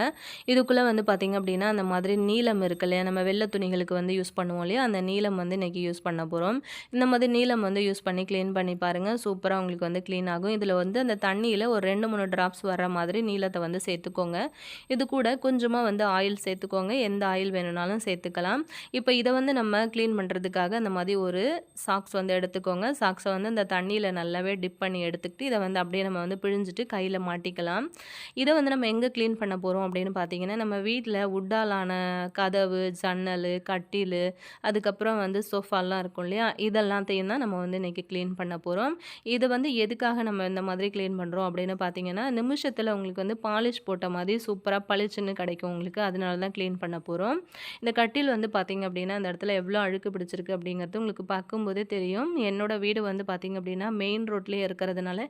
இதுக்குள்ளே வந்து பார்த்திங்க அப்படின்னா, அந்த மாதிரி நீலம் இருக்கு இல்லையா, நம்ம வெள்ளை துணிகளுக்கு வந்து யூஸ் பண்ணுவோம் இல்லையா, அந்த நீலம் வந்து இன்றைக்கி யூஸ் பண்ண போகிறோம். இந்த மாதிரி நீலம் வந்து யூஸ் பண்ணி க்ளீன் பண்ணி பாருங்கள். சூப்பராக உங்களுக்கு வந்து க்ளீன் ஆகும். இதில் வந்து அந்த தண்ணியில் ஒரு 2, 3 ட்ராப்ஸ் வர மாதிரி நீலத்தை வந்து சேர்த்துக்கோங்க. இது கூட கொஞ்சமாக வந்து ஆயில் சேர்த்துக்கோங்க. எந்த ஆயில் வேணும்னாலும் சேர்த்துக்கலாம். இப்போ இதை வந்து நம்ம க்ளீன் பண்ணுறதுக்காக அந்த மாதிரி ஒரு சாக்ஸ் வந்து எடுத்துக்கோங்க. சாக்ஸை வந்து இந்த தண்ணியில் நல்லாவே டிப் பண்ணி எடுத்துக்கிட்டு இதை வந்து அப்படியே நம்ம வந்து பிழிஞ்சிட்டு கையில் மாட்டிக்கலாம். இதை வந்து நம்ம எங்கே க்ளீன் பண்ண போகிறோம் அப்படின்னு பார்த்தீங்கன்னா, நம்ம வீட்டில் வுட்டாலான கதவு, ஜன்னல், கட்டில், அதுக்கப்புறம் வந்து சோஃபாலாம் இருக்கும் இல்லையா, இதெல்லாத்தையும் தான் நம்ம வந்து இன்றைக்கி க்ளீன் பண்ண போகிறோம். இது வந்து எதுக்காக நம்ம இந்த மாதிரி க்ளீன் பண்ணுறோம் அப்படின்னு பார்த்தீங்கன்னா, நிமிஷத்தில் உங்களுக்கு வந்து பாலிஷ் போட்ட மாதிரி சூப்பராக பளிச்சுன்னு கிடைக்கும் உங்களுக்கு. அதனால தான் க்ளீன் பண்ண போகிறோம். இந்த கட்டில் வந்து பார்த்திங்க அப்படின்னா, அந்த இடத்துல எவ்வளோ அழுக்கு பிடிச்சிருக்கு அப்படிங்கிறது உங்களுக்கு பார்க்கும்போதே தெரியும். என்னோடய வீடு வந்து பார்த்திங்க அப்படின்னா மெயின் ரோட்லேயே இருக்கிறதுனால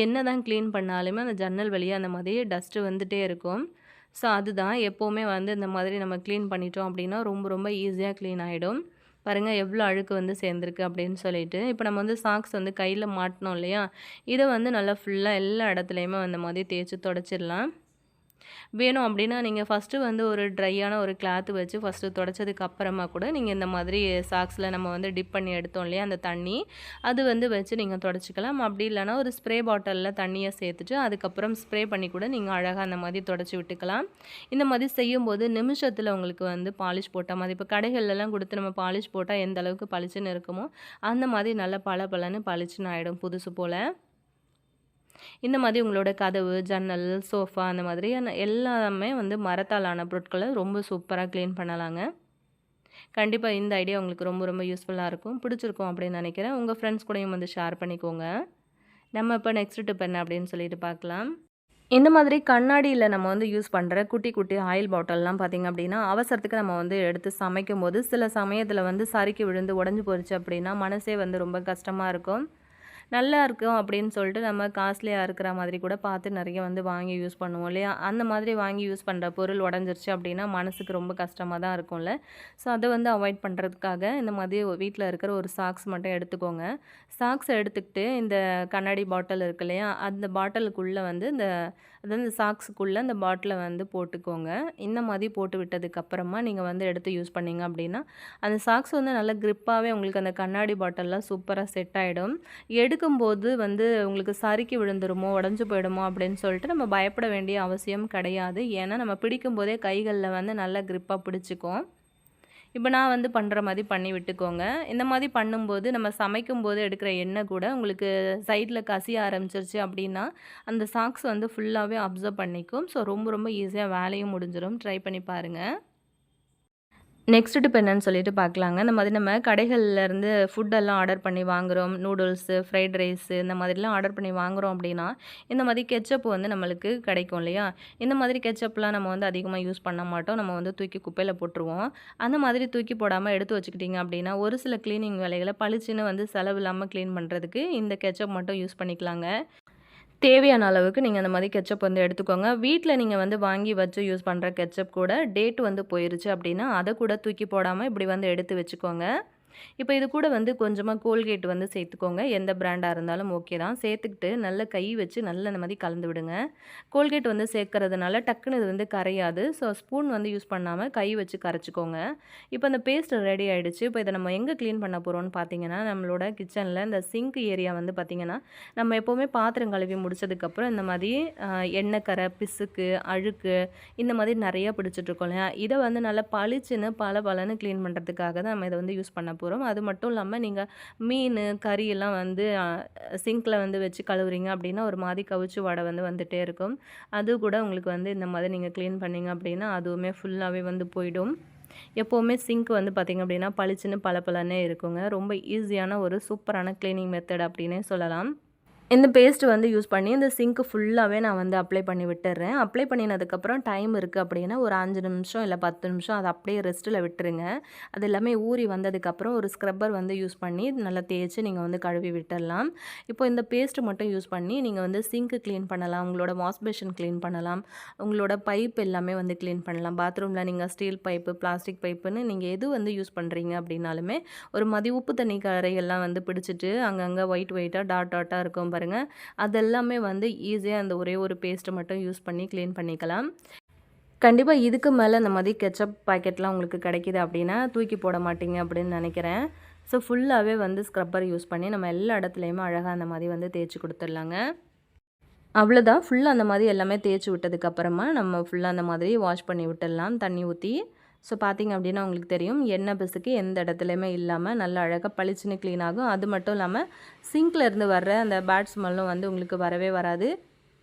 என்ன தான் க்ளீன் பண்ணாலுமே அந்த ஜன்னல் வழியாக அந்த மாதிரி டஸ்ட்டு வந்துகிட்டே இருக்கும். ஸோ அதுதான் எப்போவுமே வந்து இந்த மாதிரி நம்ம க்ளீன் பண்ணிட்டோம் அப்படின்னா ரொம்ப ரொம்ப ஈஸியாக க்ளீன் ஆகிடும். பாருங்கள் எவ்வளோ அழுக்கு வந்து சேர்ந்துருக்கு அப்படின்னு சொல்லிட்டு. இப்போ நம்ம வந்து சாக்ஸ் வந்து கையில் மாட்டினோம் இல்லையா, இதை வந்து நல்லா ஃபுல்லாக எல்லா இடத்துலையுமே அந்த மாதிரி தேய்ச்சி தொடச்சிடலாம். வேணும் அப்படின்னா நீங்கள் ஃபஸ்ட்டு வந்து ஒரு ட்ரையான ஒரு கிளாத்து வச்சு ஃபஸ்ட்டு தொடச்சதுக்கு அப்புறமா கூட நீங்கள் இந்த மாதிரி சாக்ஸில் நம்ம வந்து டிப் பண்ணி எடுத்தோம் இல்லையா அந்த தண்ணி, அது வந்து வச்சு நீங்கள் தொடச்சிக்கலாம். அப்படி இல்லைனா ஒரு ஸ்ப்ரே பாட்டிலில் தண்ணியை சேர்த்துட்டு அதுக்கப்புறம் ஸ்ப்ரே பண்ணி கூட நீங்கள் அழகாக அந்த மாதிரி தொடச்சி விட்டுக்கலாம். இந்த மாதிரி செய்யும்போது நிமிஷத்தில் உங்களுக்கு வந்து பாலிஷ் போட்ட மாதிரி, இப்போ கடைகள்லாம் கொடுத்து நம்ம பாலிஷ் போட்டால் எந்த அளவுக்கு பளிச்சுன்னு இருக்குமோ அந்த மாதிரி நல்லா பளபளன்னு பளிச்சுன்னு ஆகிடும் புதுசு போல். இந்த மாதிரி உங்களோட கதவு, ஜன்னல், சோஃபா அந்த மாதிரியான எல்லாமே வந்து மரத்தால் ஆன பொருட்களை ரொம்ப சூப்பராக க்ளீன் பண்ணலாங்க. கண்டிப்பாக இந்த ஐடியா உங்களுக்கு ரொம்ப ரொம்ப யூஸ்ஃபுல்லாக இருக்கும், பிடிச்சிருக்கும் அப்படின்னு நினைக்கிறேன். உங்கள் ஃப்ரெண்ட்ஸ் கூடயும் வந்து ஷேர் பண்ணிக்கோங்க. நம்ம இப்போ நெக்ஸ்ட் டிப் என்ன அப்படின்னு சொல்லிட்டு பார்க்கலாம். இந்த மாதிரி கண்ணாடியில் நம்ம வந்து யூஸ் பண்ணுற குட்டி குட்டி ஆயில் பாட்டில்லாம் பார்த்திங்க அப்படின்னா, அவசரத்துக்கு நம்ம வந்து எடுத்து சமைக்கும் போது சில சமயத்தில் வந்து சறுக்கி விழுந்து உடஞ்சி போயிடுச்சு அப்படின்னா மனசே வந்து ரொம்ப கஷ்டமாக இருக்கும். நல்லா இருக்கும் அப்படின்னு சொல்லிட்டு நம்ம காஸ்ட்லியாக இருக்கிற மாதிரி கூட பார்த்து நிறைய வந்து வாங்கி யூஸ் பண்ணுவோம் இல்லையா? அந்த மாதிரி வாங்கி யூஸ் பண்ணுற பொருள் உடஞ்சிருச்சு அப்படின்னா மனசுக்கு ரொம்ப கஷ்டமாக தான் இருக்கும்ல. ஸோ அதை வந்து அவாய்ட் பண்ணுறதுக்காக இந்த மாதிரி வீட்டில் இருக்கிற ஒரு சாக்ஸ் மட்டும் எடுத்துக்கோங்க. சாக்ஸை எடுத்துக்கிட்டு இந்த கண்ணாடி பாட்டில் இருக்கு இல்லையா? அந்த பாட்டிலுக்குள்ளே வந்து அதாவது இந்த சாக்ஸுக்குள்ளே அந்த பாட்டிலை வந்து போட்டுக்கோங்க. இந்த மாதிரி போட்டு விட்டதுக்கப்புறமா நீங்கள் வந்து எடுத்து யூஸ் பண்ணீங்க அப்படின்னா அந்த சாக்ஸ் வந்து நல்லா க்ரிப்பாகவே உங்களுக்கு அந்த கண்ணாடி பாட்டில்லாம் சூப்பராக செட் ஆகிடும். எடுக்கும்போது வந்து உங்களுக்கு சறுக்கி விழுந்துருமோ, உடஞ்சு போயிடுமோ அப்படின்னு சொல்லிட்டு நம்ம பயப்பட வேண்டிய அவசியம் கிடையாது. ஏன்னா நம்ம பிடிக்கும்போதே கைகளில் வந்து நல்லா க்ரிப்பாக பிடிச்சிக்கும். இப்போ நான் வந்து பண்ணுற மாதிரி பண்ணி விட்டுக்கோங்க. இந்த மாதிரி பண்ணும்போது நம்ம சமைக்கும்போது எடுக்கிற எண்ணெய் கூட உங்களுக்கு சைடில் கசிய ஆரம்பிச்சிருச்சு அப்படின்னா, அந்த சாக்ஸ் வந்து ஃபுல்லாகவே அப்சர்வ் பண்ணிக்கும். ஸோ ரொம்ப ரொம்ப ஈஸியாக வேலையும் முடிஞ்சிடும். ட்ரை பண்ணி பாருங்கள். நெக்ஸ்ட் டிப் என்னன்னு சொல்லிட்டு பார்க்கலாங்க. இந்த மாதிரி நம்ம கடைகள்லேருந்து ஃபுட்டெல்லாம் ஆர்டர் பண்ணி வாங்குறோம். நூடுல்ஸு, ஃப்ரைட் ரைஸு இந்த மாதிரிலாம் ஆர்டர் பண்ணி வாங்குறோம் அப்படின்னா, இந்த மாதிரி கெட்சப் வந்து நம்மளுக்கு கிடைக்கும் இல்லையா? இந்த மாதிரி கெட்சப்லாம் நம்ம வந்து அதிகமாக யூஸ் பண்ண மாட்டோம். நம்ம வந்து தூக்கி குப்பையில போட்டுருவோம். அந்த மாதிரி தூக்கி போடாமல் எடுத்து வச்சுக்கிட்டிங்க அப்படின்னா, ஒரு சில கிளீனிங் வேலைகள பளிச்சுன்னு வந்து செலவு இல்லாம கிளீன் பண்ணுறதுக்கு இந்த கெட்சப் மட்டும் யூஸ் பண்ணிக்கலாங்க. தேவையான அளவுக்கு நீங்கள் அந்த மாதிரி கெட்சப் வந்து எடுத்துக்கோங்க. வீட்டில் நீங்கள் வந்து வாங்கி வச்சு யூஸ் பண்ணுற கெட்சப் கூட டேட் வந்து போயிருச்சு அப்படின்னா, அதை கூட தூக்கி போடாமல் இப்படி வந்து எடுத்து வச்சுக்கோங்க. இப்போ இது கூட வந்து கொஞ்சமாக கோல்கேட் வந்து சேர்த்துக்கோங்க. எந்த பிராண்டாக இருந்தாலும் ஓகே தான். சேர்த்துக்கிட்டு நல்லா கை வச்சு நல்லா இந்த மாதிரி கலந்து விடுங்க. கோல்கேட் வந்து சேர்க்கறதுனால டக்குன்னு இது வந்து கரையாது. ஸோ ஸ்பூன் வந்து யூஸ் பண்ணாமல் கை வச்சு கரைச்சிக்கோங்க. இப்போ அந்த பேஸ்ட் ரெடி ஆகிடுச்சு. இப்போ இதை நம்ம எங்கே க்ளீன் பண்ண போகிறோம்னு பார்த்தீங்கன்னா, நம்மளோட கிச்சனில் இந்த சிங்க் ஏரியா வந்து பார்த்திங்கன்னா, நம்ம எப்போவுமே பாத்திரம் கழுவி முடிச்சதுக்கப்புறம் இந்த மாதிரி எண்ணெய் கரை, பிசுக்கு, அழுக்கு இந்த மாதிரி நிறையா பிடிச்சிட்ருக்கோம் இல்லையா? இதை வந்து நல்லா பளிச்சுன்னு பளபளன்னு க்ளீன் பண்ணுறதுக்காக தான் நம்ம இதை வந்து யூஸ் பண்ண போகிறோம். அது மட்டும் இல்லாமல் நீங்கள் மீன், கறி எல்லாம் வந்து சிங்க்கில் வந்து வச்சு கழுவுறீங்க அப்படின்னா ஒரு மாதிரி கவுச்சு வாடை வந்து வந்துகிட்டே இருக்கும். அது கூட உங்களுக்கு வந்து இந்த மாதிரி நீங்கள் க்ளீன் பண்ணிங்க அப்படின்னா அதுவுமே ஃபுல்லாகவே வந்து போயிடும். எப்போவுமே சிங்க் வந்து பார்த்திங்க அப்படின்னா பளிச்சுன்னு பளபளன்னே இருக்குங்க. ரொம்ப ஈஸியான ஒரு சூப்பரான க்ளீனிங் மெத்தட் அப்படின்னே சொல்லலாம். இந்த பேஸ்ட் வந்து யூஸ் பண்ணி இந்த சிங்க்கு ஃபுல்லாகவே நான் வந்து அப்ளை பண்ணி விட்டுடுறேன். அப்ளை பண்ணினதுக்கப்புறம் டைம் இருக்குது அப்படின்னா ஒரு 5 நிமிஷம் இல்லை 10 நிமிஷம் அதை அப்படியே ரெஸ்ட்டில் விட்டுருங்க. அது எல்லாமே ஊறி வந்ததுக்கப்புறம் ஒரு ஸ்க்ரப்பர் வந்து யூஸ் பண்ணி நல்லா தேய்ச்சி நீங்கள் வந்து கழுவி விட்டுடலாம். இப்போ இந்த பேஸ்ட்டு மட்டும் யூஸ் பண்ணி நீங்கள் வந்து சிங்க்கு க்ளீன் பண்ணலாம், உங்களோட வாஷ் பேஷன் க்ளீன் பண்ணலாம், உங்களோட பைப் எல்லாமே வந்து க்ளீன் பண்ணலாம். பாத்ரூமில் நீங்கள் ஸ்டீல் பைப்பு, பிளாஸ்டிக் பைப்புன்னு நீங்கள் எது வந்து யூஸ் பண்ணுறீங்க அப்படின்னாலுமே ஒரு மாதிரி உப்பு தண்ணி கரையெல்லாம் வந்து பிடிச்சிட்டு அங்கங்கே ஒயிட்டாக டாட்டாக இருக்கும் பாருங்கள். அதெல்லாமே வந்து ஈஸியாக அந்த ஒரே ஒரு பேஸ்ட்டை மட்டும் யூஸ் பண்ணி க்ளீன் பண்ணிக்கலாம். கண்டிப்பாக இதுக்கு மேலே இந்த மாதிரி கெச்சப் பாக்கெட்லாம் உங்களுக்கு கிடைக்கிது அப்படின்னா தூக்கி போட மாட்டீங்க அப்படின்னு நினைக்கிறேன். ஸோ ஃபுல்லாகவே வந்து ஸ்க்ரப்பர் யூஸ் பண்ணி நம்ம எல்லா இடத்துலையுமே அழகாக அந்த மாதிரி வந்து தேய்ச்சி கொடுத்துடலாங்க. அவ்வளோதான். ஃபுல்லாக அந்த மாதிரி எல்லாமே தேய்ச்சி விட்டதுக்கப்புறமா நம்ம ஃபுல்லாக அந்த மாதிரி வாஷ் பண்ணி விட்டுடலாம் தண்ணி ஊற்றி. ஸோ பார்த்திங்க அப்படின்னா உங்களுக்கு தெரியும் எண்ணெய் பிசுக்கு எந்த இடத்துலையுமே இல்லாமல் நல்லா அழகாக பளிச்சுன்னு க்ளீன் ஆகும். அது மட்டும் இல்லாமல் சிங்க்கில் இருந்து வர்ற அந்த பேட் ஸ்மெல்லும் வந்து உங்களுக்கு வரவே வராது.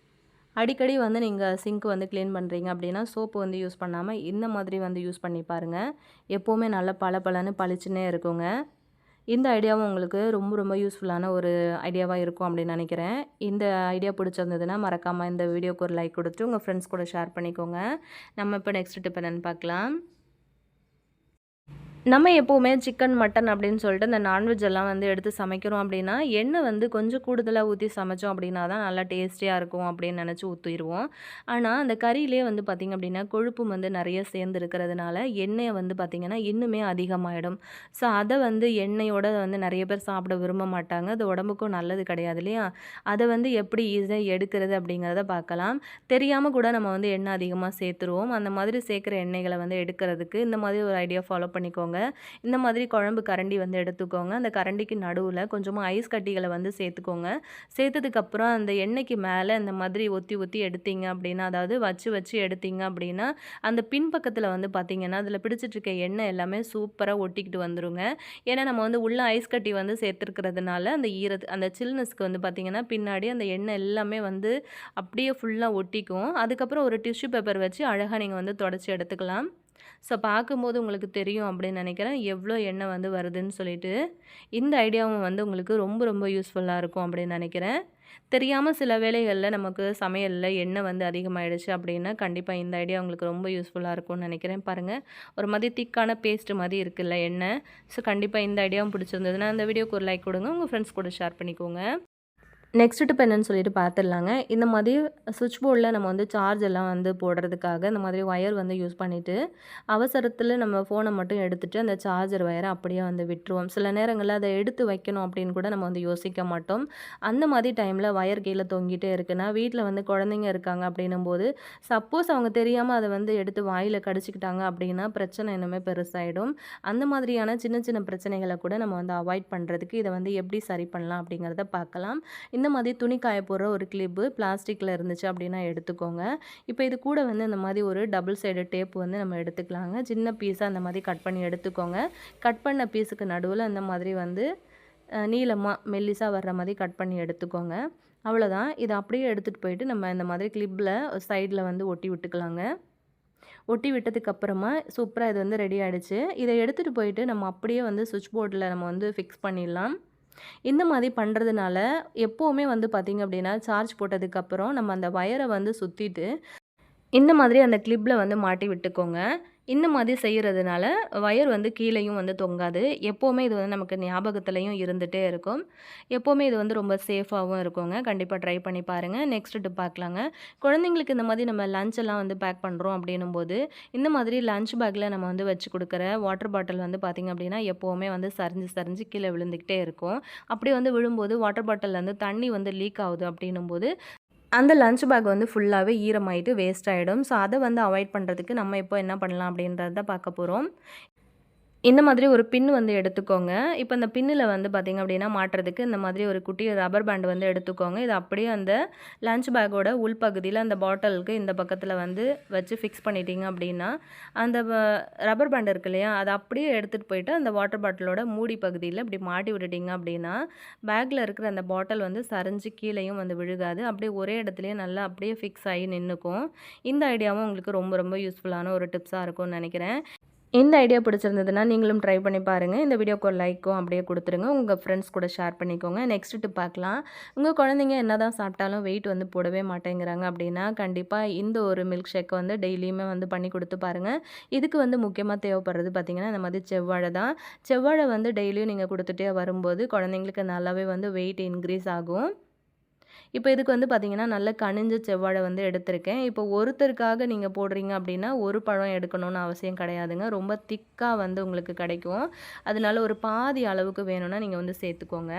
அடிக்கடி வந்து நீங்கள் சிங்க் வந்து க்ளீன் பண்ணுறீங்க அப்படின்னா சோப்பு வந்து யூஸ் பண்ணாமல் இந்த மாதிரி வந்து யூஸ் பண்ணி பாருங்கள். எப்போவுமே நல்லா பளபளன்னு பளிச்சுன்னே இருக்குங்க. இந்த ஐடியாவும் உங்களுக்கு ரொம்ப ரொம்ப யூஸ்ஃபுல்லான ஒரு ஐடியாவாக இருக்கும் அப்படின்னு நினைக்கிறேன். இந்த ஐடியா பிடிச்சிருந்ததுன்னா மறக்காமல் இந்த வீடியோக்கு ஒரு லைக் கொடுத்துட்டு உங்கள் ஃப்ரெண்ட்ஸ் கூட ஷேர் பண்ணிக்கோங்க. நம்ம இப்போ நெக்ஸ்ட் டிப் என்னென்னு பார்க்கலாம். நம்ம எப்போவுமே சிக்கன், மட்டன் அப்படின்னு சொல்லிட்டு இந்த நான்வெஜ் எல்லாம் வந்து எடுத்து சமைக்கிறோம் அப்படின்னா, எண்ணெய் வந்து கொஞ்சம் கூடுதலாக ஊற்றி சமைச்சோம் அப்படின்னா தான் நல்லா டேஸ்டியாக இருக்கும் அப்படின்னு நினச்சி ஊற்றிடுவோம். ஆனால் அந்த கறியிலே வந்து பார்த்திங்க அப்படின்னா கொழுப்பு வந்து நிறைய சேர்ந்து இருக்கிறதுனால எண்ணெயை வந்து பார்த்திங்கன்னா இன்னுமே அதிகமாகிடும். ஸோ அதை வந்து எண்ணெயோட வந்து நிறைய பேர் சாப்பிட விரும்ப மாட்டாங்க. அது உடம்புக்கும் நல்லது கிடையாது இல்லையா? அதை வந்து எப்படி ஈஸியாக எடுக்கிறது அப்படிங்கிறத பார்க்கலாம். தெரியாமல் கூட நம்ம வந்து எண்ணெய் அதிகமாக சேர்த்துருவோம். அந்த மாதிரி சேர்க்குற எண்ணெய்களை வந்து எடுக்கிறதுக்கு இந்த மாதிரி ஒரு ஐடியா ஃபாலோ பண்ணிக்கோங்க. இந்த மாதிரி குழம்பு கரண்டி வந்து எடுத்துக்கோங்க. அந்த கரண்டிக்கு நடுவில் கொஞ்சமாக ஐஸ் கட்டிகளை வந்து சேர்த்துக்கோங்க. சேர்த்ததுக்கப்புறம் அந்த எண்ணெய்க்கு மேலே இந்த மாதிரி ஒத்தி ஒத்தி எடுத்தீங்க அப்படின்னா, அதாவது வச்சு வச்சு எடுத்தீங்க அப்படின்னா அந்த பின்பக்கத்தில் வந்து பார்த்திங்கன்னா அதில் பிடிச்சிட்ருக்க எண்ணெய் எல்லாமே சூப்பராக ஒட்டிக்கிட்டு வந்துருங்க. ஏன்னா நம்ம வந்து உள்ள ஐஸ் கட்டி வந்து சேர்த்துருக்கிறதுனால அந்த அந்த சில்னஸ்க்கு வந்து பார்த்திங்கன்னா பின்னாடி அந்த எண்ணெய் எல்லாமே வந்து அப்படியே ஃபுல்லாக ஒட்டிக்கும். அதுக்கப்புறம் ஒரு டிஷ்யூ பேப்பர் வச்சு அழகாக நீங்கள் வந்து தொடச்சி எடுத்துக்கலாம். ஸோ பார்க்கும்போது உங்களுக்கு தெரியும் அப்படின்னு நினைக்கிறேன் எவ்வளோ எண்ணெய் வந்து வருதுன்னு சொல்லிட்டு. இந்த ஐடியாவும் வந்து உங்களுக்கு ரொம்ப ரொம்ப யூஸ்ஃபுல்லாக இருக்கும் அப்படின்னு நினைக்கிறேன். தெரியாமல் சில வேளைகளில் நமக்கு சமையலில் எண்ணெய் வந்து அதிகமாகிடுச்சு அப்படின்னா கண்டிப்பாக இந்த ஐடியா உங்களுக்கு ரொம்ப யூஸ்ஃபுல்லாக இருக்கும்னு நினைக்கிறேன். பாருங்கள் ஒரு மாதிரி திக்கான பேஸ்ட் மாதிரி இருக்குல்ல எண்ணெய். ஸோ கண்டிப்பாக இந்த ஐடியாவும் பிடிச்சிருந்ததுன்னா அந்த வீடியோக்கு ஒரு லைக் கொடுங்க. உங்கள் ஃப்ரெண்ட்ஸ் கூட ஷேர் பண்ணிக்கோங்க. நெக்ஸ்ட் டிப் என்னன்னு சொல்லிட்டு பார்த்துடலாங்க. இந்த மாதிரி ஸ்விட்ச் போர்டில் நம்ம வந்து சார்ஜ் எல்லாம் வந்து போடுறதுக்காக இந்த மாதிரி ஒயர் வந்து யூஸ் பண்ணிவிட்டு அவசரத்தில் நம்ம ஃபோனை மட்டும் எடுத்துகிட்டு அந்த சார்ஜர் ஒயரை அப்படியே வந்து விட்டுருவோம். சில நேரங்களில் அதை எடுத்து வைக்கணும் அப்படின்னு கூட நம்ம வந்து யோசிக்க மாட்டோம். அந்த மாதிரி டைமில் ஒயர் கீழே தொங்கிட்டே இருக்குன்னா வீட்டில் வந்து குழந்தைங்க இருக்காங்க அப்படின்னும்போது சப்போஸ் அவங்க தெரியாமல் அதை வந்து எடுத்து வாயில் கடிச்சிக்கிட்டாங்க அப்படின்னா பிரச்சனை இன்னுமே பெருசாகிடும். அந்த மாதிரியான சின்ன சின்ன பிரச்சனைகளை கூட நம்ம வந்து அவாய்ட் பண்ணுறதுக்கு இதை வந்து எப்படி சரி பண்ணலாம் அப்படிங்கிறத பார்க்கலாம். இந்த மாதிரி துணி காய போடுற ஒரு கிளிப்பு பிளாஸ்டிக்கில் இருந்துச்சு அப்படின்னா எடுத்துக்கோங்க. இப்போ இது கூட வந்து இந்த மாதிரி ஒரு டபுள் சைடு டேப் வந்து நம்ம எடுத்துக்கலாங்க. சின்ன பீஸாக அந்த மாதிரி கட் பண்ணி எடுத்துக்கோங்க. கட் பண்ண பீஸுக்கு நடுவில் அந்த மாதிரி வந்து நீளமாக மெல்லிஸாக வர்ற மாதிரி கட் பண்ணி எடுத்துக்கோங்க. அவ்வளோதான். இதை அப்படியே எடுத்துகிட்டு போயிட்டு நம்ம இந்த மாதிரி கிளிப்பில் சைடில் வந்து ஒட்டி விட்டுக்கலாங்க. ஒட்டி விட்டதுக்கப்புறமா சூப்பராக இது வந்து ரெடி ஆகிடுச்சு. இதை எடுத்துகிட்டு போயிட்டு நம்ம அப்படியே வந்து சுவிட்ச் போர்டில் நம்ம வந்து ஃபிக்ஸ் பண்ணிடலாம். இந்த மாதிரி பண்ணுறதுனால எப்போவுமே வந்து பார்த்திங்க அப்படின்னா சார்ஜ் போட்டதுக்கப்புறம் நம்ம அந்த வயரை வந்து சுற்றிட்டு இந்த மாதிரி அந்த கிளிப்பில் வந்து மாட்டி விட்டுக்கோங்க. இந்த மாதிரி செய்கிறதுனால ஒயர் வந்து கீழேயும் வந்து தொங்காது. எப்போவுமே இது வந்து நமக்கு ஞாபகத்துலேயும் இருந்துகிட்டே இருக்கும். எப்போவுமே இது வந்து ரொம்ப சேஃபாகவும் இருக்குங்க. கண்டிப்பாக ட்ரை பண்ணி பாருங்கள். நெக்ஸ்ட் டிப் பார்க்கலாங்க. குழந்தைங்களுக்கு இந்த மாதிரி நம்ம லஞ்ச் எல்லாம் வந்து பேக் பண்ணுறோம் அப்படின்னும்போது இந்த மாதிரி லஞ்ச் பேக்கில் நம்ம வந்து வச்சு கொடுக்குற வாட்டர் பாட்டில் வந்து பார்த்திங்க அப்படின்னா எப்போவுமே வந்து சரிஞ்சு சரிஞ்சு கீழே விழுந்துக்கிட்டே இருக்கும். அப்படி வந்து விழும்போது வாட்டர் பாட்டில்லேருந்து தண்ணி வந்து லீக் ஆகுது அப்படின்னும்போது அந்த லஞ்ச் பேக் வந்து ஃபுல்லாகவே ஈரமாயிட்டு வேஸ்ட் ஆகிடும். ஸோ அதை வந்து அவாய்ட் பண்ணுறதுக்கு நம்ம இப்போ என்ன பண்ணலாம் அப்படின்றத பார்க்க போகிறோம். இந்த மாதிரி ஒரு பின் வந்து எடுத்துக்கோங்க. இப்போ இந்த பின்னில் வந்து பார்த்திங்க அப்படின்னா மாட்டுறதுக்கு இந்த மாதிரி ஒரு குட்டி ரப்பர் பேண்ட் வந்து எடுத்துக்கோங்க. இது அப்படியே அந்த லஞ்ச் பேக்கோட உள்பகுதியில் அந்த பாட்டிலுக்கு இந்த பக்கத்தில் வந்து வச்சு ஃபிக்ஸ் பண்ணிட்டீங்க அப்படின்னா அந்த ரப்பர் பேண்ட் இருக்கு இல்லையா, அதை அப்படியே எடுத்துகிட்டு போயிட்டு அந்த வாட்டர் பாட்டிலோட மூடி பகுதியில் இப்படி மாட்டி விட்டுட்டிங்க அப்படின்னா பேக்கில் இருக்கிற அந்த பாட்டில் வந்து சரிஞ்சு கீழேயும் வந்து விழுகாது. அப்படியே ஒரே இடத்துலையே நல்லா அப்படியே ஃபிக்ஸ் ஆகி நின்றுக்கும். இந்த ஐடியாவும் உங்களுக்கு ரொம்ப ரொம்ப யூஸ்ஃபுல்லான ஒரு டிப்ஸாக இருக்கும்னு நினைக்கிறேன். இந்த ஐடியா பிடிச்சிருந்ததுன்னா நீங்களும் ட்ரை பண்ணி பாருங்கள். இந்த வீடியோக்கு ஒரு லைக்கும் அப்படியே கொடுத்துருங்க. உங்கள் ஃப்ரெண்ட்ஸ் கூட ஷேர் பண்ணிக்கோங்க. நெக்ஸ்ட் டிப் பார்க்கலாம். உங்கள் குழந்தைங்க என்ன தான் சாப்பிட்டாலும் வெயிட் வந்து போடவே மாட்டேங்கிறாங்க அப்படின்னா கண்டிப்பாக இந்த ஒரு மில்க் ஷேக் வந்து டெய்லியுமே வந்து பண்ணி கொடுத்து பாருங்கள். இதுக்கு வந்து முக்கியமாக தேவைப்படுறது பார்த்திங்கன்னா இந்த மாதிரி செவ்வாழை தான். செவ்வாழை வந்து டெய்லியும் நீங்கள் கொடுத்துட்டே வரும்போது குழந்தைங்களுக்கு நல்லாவே வந்து வெயிட் இன்க்ரீஸ் ஆகும். இப்போ இதுக்கு வந்து பார்த்திங்கன்னா நல்ல கனிஞ்ச செவ்வாழை வந்து எடுத்திருக்கேன். இப்போ ஒருத்தருக்காக நீங்கள் போடுறீங்க அப்படின்னா ஒரு பழம் எடுக்கணும்னு அவசியம் கிடையாதுங்க. ரொம்ப திக்காக வந்து உங்களுக்கு கிடைக்கும். அதனால ஒரு பாதி அளவுக்கு வேணும்னா நீங்கள் வந்து சேர்த்துக்கோங்க.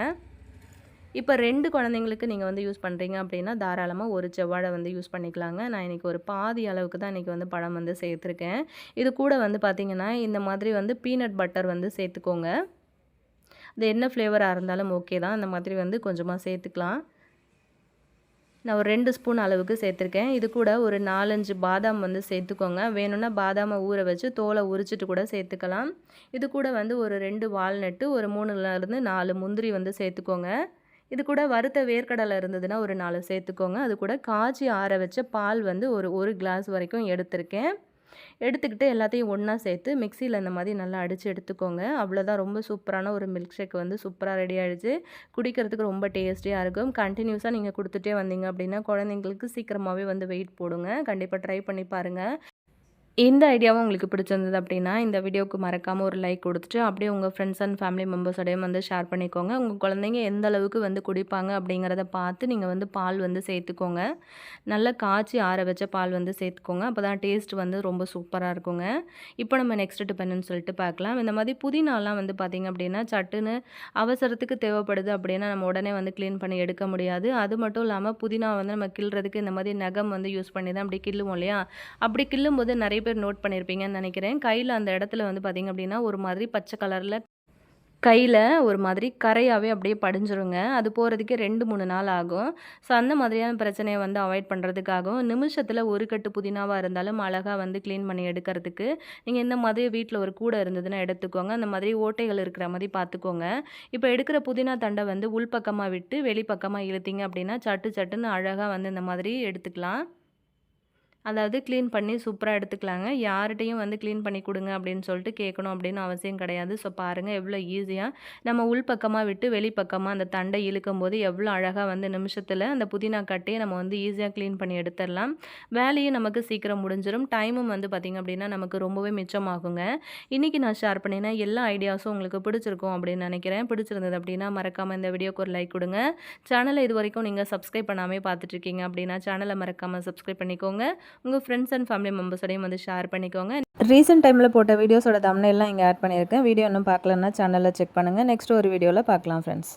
இப்போ 2 குழந்தைங்களுக்கு நீங்கள் வந்து யூஸ் பண்ணுறீங்க அப்படின்னா தாராளமாக ஒரு செவ்வாழை வந்து யூஸ் பண்ணிக்கலாங்க. நான் இன்றைக்கி ஒரு பாதி அளவுக்கு தான் இன்றைக்கி வந்து பழம் வந்து சேர்த்துருக்கேன். இது கூட வந்து பார்த்திங்கன்னா இந்த மாதிரி வந்து பீனட் பட்டர் வந்து சேர்த்துக்கோங்க. அது என்ன ஃப்ளேவராக இருந்தாலும் ஓகே தான். அந்த மாதிரி வந்து கொஞ்சமாக சேர்த்துக்கலாம். நான் ஒரு 2 ஸ்பூன் அளவுக்கு சேர்த்துருக்கேன். இது கூட ஒரு 4, 5 பாதாம் வந்து சேர்த்துக்கோங்க. வேணும்னா பாதாமை ஊற வச்சு தோலை உரிச்சிட்டு கூட சேர்த்துக்கலாம். இது கூட வந்து ஒரு 2 வால்நட்டு, ஒரு 3லேருந்து 4 முந்திரி வந்து சேர்த்துக்கோங்க. இது கூட வறுத்த வேர்க்கடலை இருந்ததுன்னா ஒரு 4 சேர்த்துக்கோங்க. அது கூட காய்ச்சி ஆற வச்ச பால் வந்து ஒரு கிளாஸ் வரைக்கும் எடுத்திருக்கேன். எடுத்துக்கிட்டு எல்லாத்தையும் ஒன்றா சேர்த்து மிக்சியில் இந்த மாதிரி நல்லா அடித்து எடுத்துக்கோங்க. அவ்வளோதான், ரொம்ப சூப்பரான ஒரு மில்க் ஷேக் வந்து சூப்பராக ரெடி ஆகிடுச்சு. குடிக்கிறதுக்கு ரொம்ப டேஸ்டியாக இருக்கும். கண்டினியூஸாக நீங்கள் கொடுத்துட்டே வந்தீங்க அப்படின்னா குழந்தைங்களுக்கு சீக்கிரமாகவே வந்து வெயிட் போடுங்க. கண்டிப்பாக ட்ரை பண்ணி பாருங்கள். இந்த ஐடியாவும் உங்களுக்கு பிடிச்சிருந்தது அப்படின்னா இந்த வீடியோவுக்கு மறக்காமல் ஒரு லைக் கொடுத்துட்டு அப்படியே உங்கள் ஃப்ரெண்ட்ஸ் அண்ட் ஃபேமிலி மெம்பர்ஸோடையும் வந்து ஷேர் பண்ணிக்கோங்க. உங்கள் குழந்தைங்க எந்த அளவுக்கு வந்து குடிப்பாங்க அப்படிங்கிறத பார்த்து நீங்கள் வந்து பால் வந்து சேர்த்துக்கோங்க. நல்லா காய்ச்சி ஆற வச்ச பால் வந்து சேர்த்துக்கோங்க. அப்போ தான் டேஸ்ட் வந்து ரொம்ப சூப்பராக இருக்குங்க. இப்போ நம்ம நெக்ஸ்ட் டிப் என்னன்னு சொல்லிட்டு பார்க்கலாம். இந்த மாதிரி புதினாலாம் வந்து பார்த்திங்க அப்படின்னா சட்டுன்னு அவசரத்துக்கு தேவைப்படுது அப்படின்னா நம்ம உடனே வந்து க்ளீன் பண்ணி எடுக்க முடியாது. அது மட்டும் இல்லாமல் புதினா வந்து நம்ம கிள்றதுக்கு இந்த மாதிரி நகம் வந்து யூஸ் பண்ணி தான் அப்படி கிள்ளுவோம் இல்லையா, அப்படி கிள்ளும்போது நிறைய பேர் நோட் பண்ணியிருப்பீங்கன்னு நினைக்கிறேன். கையில் அந்த இடத்துல வந்து பார்த்திங்க அப்படின்னா ஒரு மாதிரி பச்சை கலரில் கையில் ஒரு மாதிரி கரையாகவே அப்படியே படிஞ்சிருங்க. அது போகிறதுக்கே 2-3 நாள் ஆகும். ஸோ அந்த மாதிரியான பிரச்சனையை வந்து அவாய்ட் பண்ணுறதுக்காகவும் நிமிஷத்தில் ஒரு கட்டு புதினாவாக இருந்தாலும் அழகாக வந்து க்ளீன் பண்ணி எடுக்கிறதுக்கு நீங்கள் இந்த மாதிரி வீட்டில் ஒரு கூடை இருந்ததுன்னா எடுத்துக்கோங்க. அந்த மாதிரி ஓட்டைகள் இருக்கிற மாதிரி பார்த்துக்கோங்க. இப்போ எடுக்கிற புதினா தண்டை வந்து உள்பக்கமாக விட்டு வெளிப்பக்கமாக இழுத்தீங்க அப்படின்னா சட்டு சட்டுன்னு அழகாக வந்து இந்த மாதிரி எடுத்துக்கலாம். அதாவது க்ளீன் பண்ணி சூப்பரா எடுத்துக்கலாங்க. யார்ட்டயும் வந்து க்ளீன் பண்ணி குடுங்க அப்படின்னு சொல்லிட்டு கேட்கணும் அப்படின்னு அவசியம் கிடையாது. ஸோ பாருங்க எவ்வளோ ஈஸியா நம்ம உள் பக்கமா விட்டு வெளிப்பக்கமா அந்த தண்டை இழுக்கும்போது எவ்வளோ அழகா வந்து நிமிஷத்துல அந்த புதினா கட்டைய நம்ம வந்து ஈஸியா க்ளீன் பண்ணி எடுத்துரலாம். வேலையும் நமக்கு சீக்கிரம் முடிஞ்சிரும். டைமும் வந்து பார்த்தீங்க அப்படின்னா நமக்கு ரொம்பவே மிச்சமாகுங்க. இன்னைக்கு நான் ஷேர் பண்ணின எல்லா ஐடியாஸும் உங்களுக்கு பிடிச்சிருக்கும் அப்படின்னு நினைக்கிறேன். பிடிச்சிருந்தது அப்படின்னா மறக்காம இந்த வீடியோக்கு ஒரு லைக் குடுங்க. சேனலை இதுவரைக்கும் நீங்க சப்ஸ்கிரைப் பண்ணாமயே பார்த்துட்டு இருக்கீங்க அப்படின்னா சேனலை மறக்காம சப்ஸ்கிரைப் பண்ணிக்கோங்க. உங்கள் ஃப்ரெண்ட்ஸ் அண்ட் ஃபேமிலி மெம்பர்ஸோடையும் வந்து ஷேர் பண்ணிக்கோங்க. ரீசெண்ட் டைமில் போட்ட வீடியோஸோட தம்ப்நெயில்லாம் இங்கே ஆட் பண்ணியிருக்கேன். வீடியோ இன்னும் பார்க்கலன்னா சேனலில் செக் பண்ணுங்கள். நெக்ஸ்ட் ஒரு வீடியோவில் பார்க்கலாம் ஃப்ரெண்ட்ஸ்.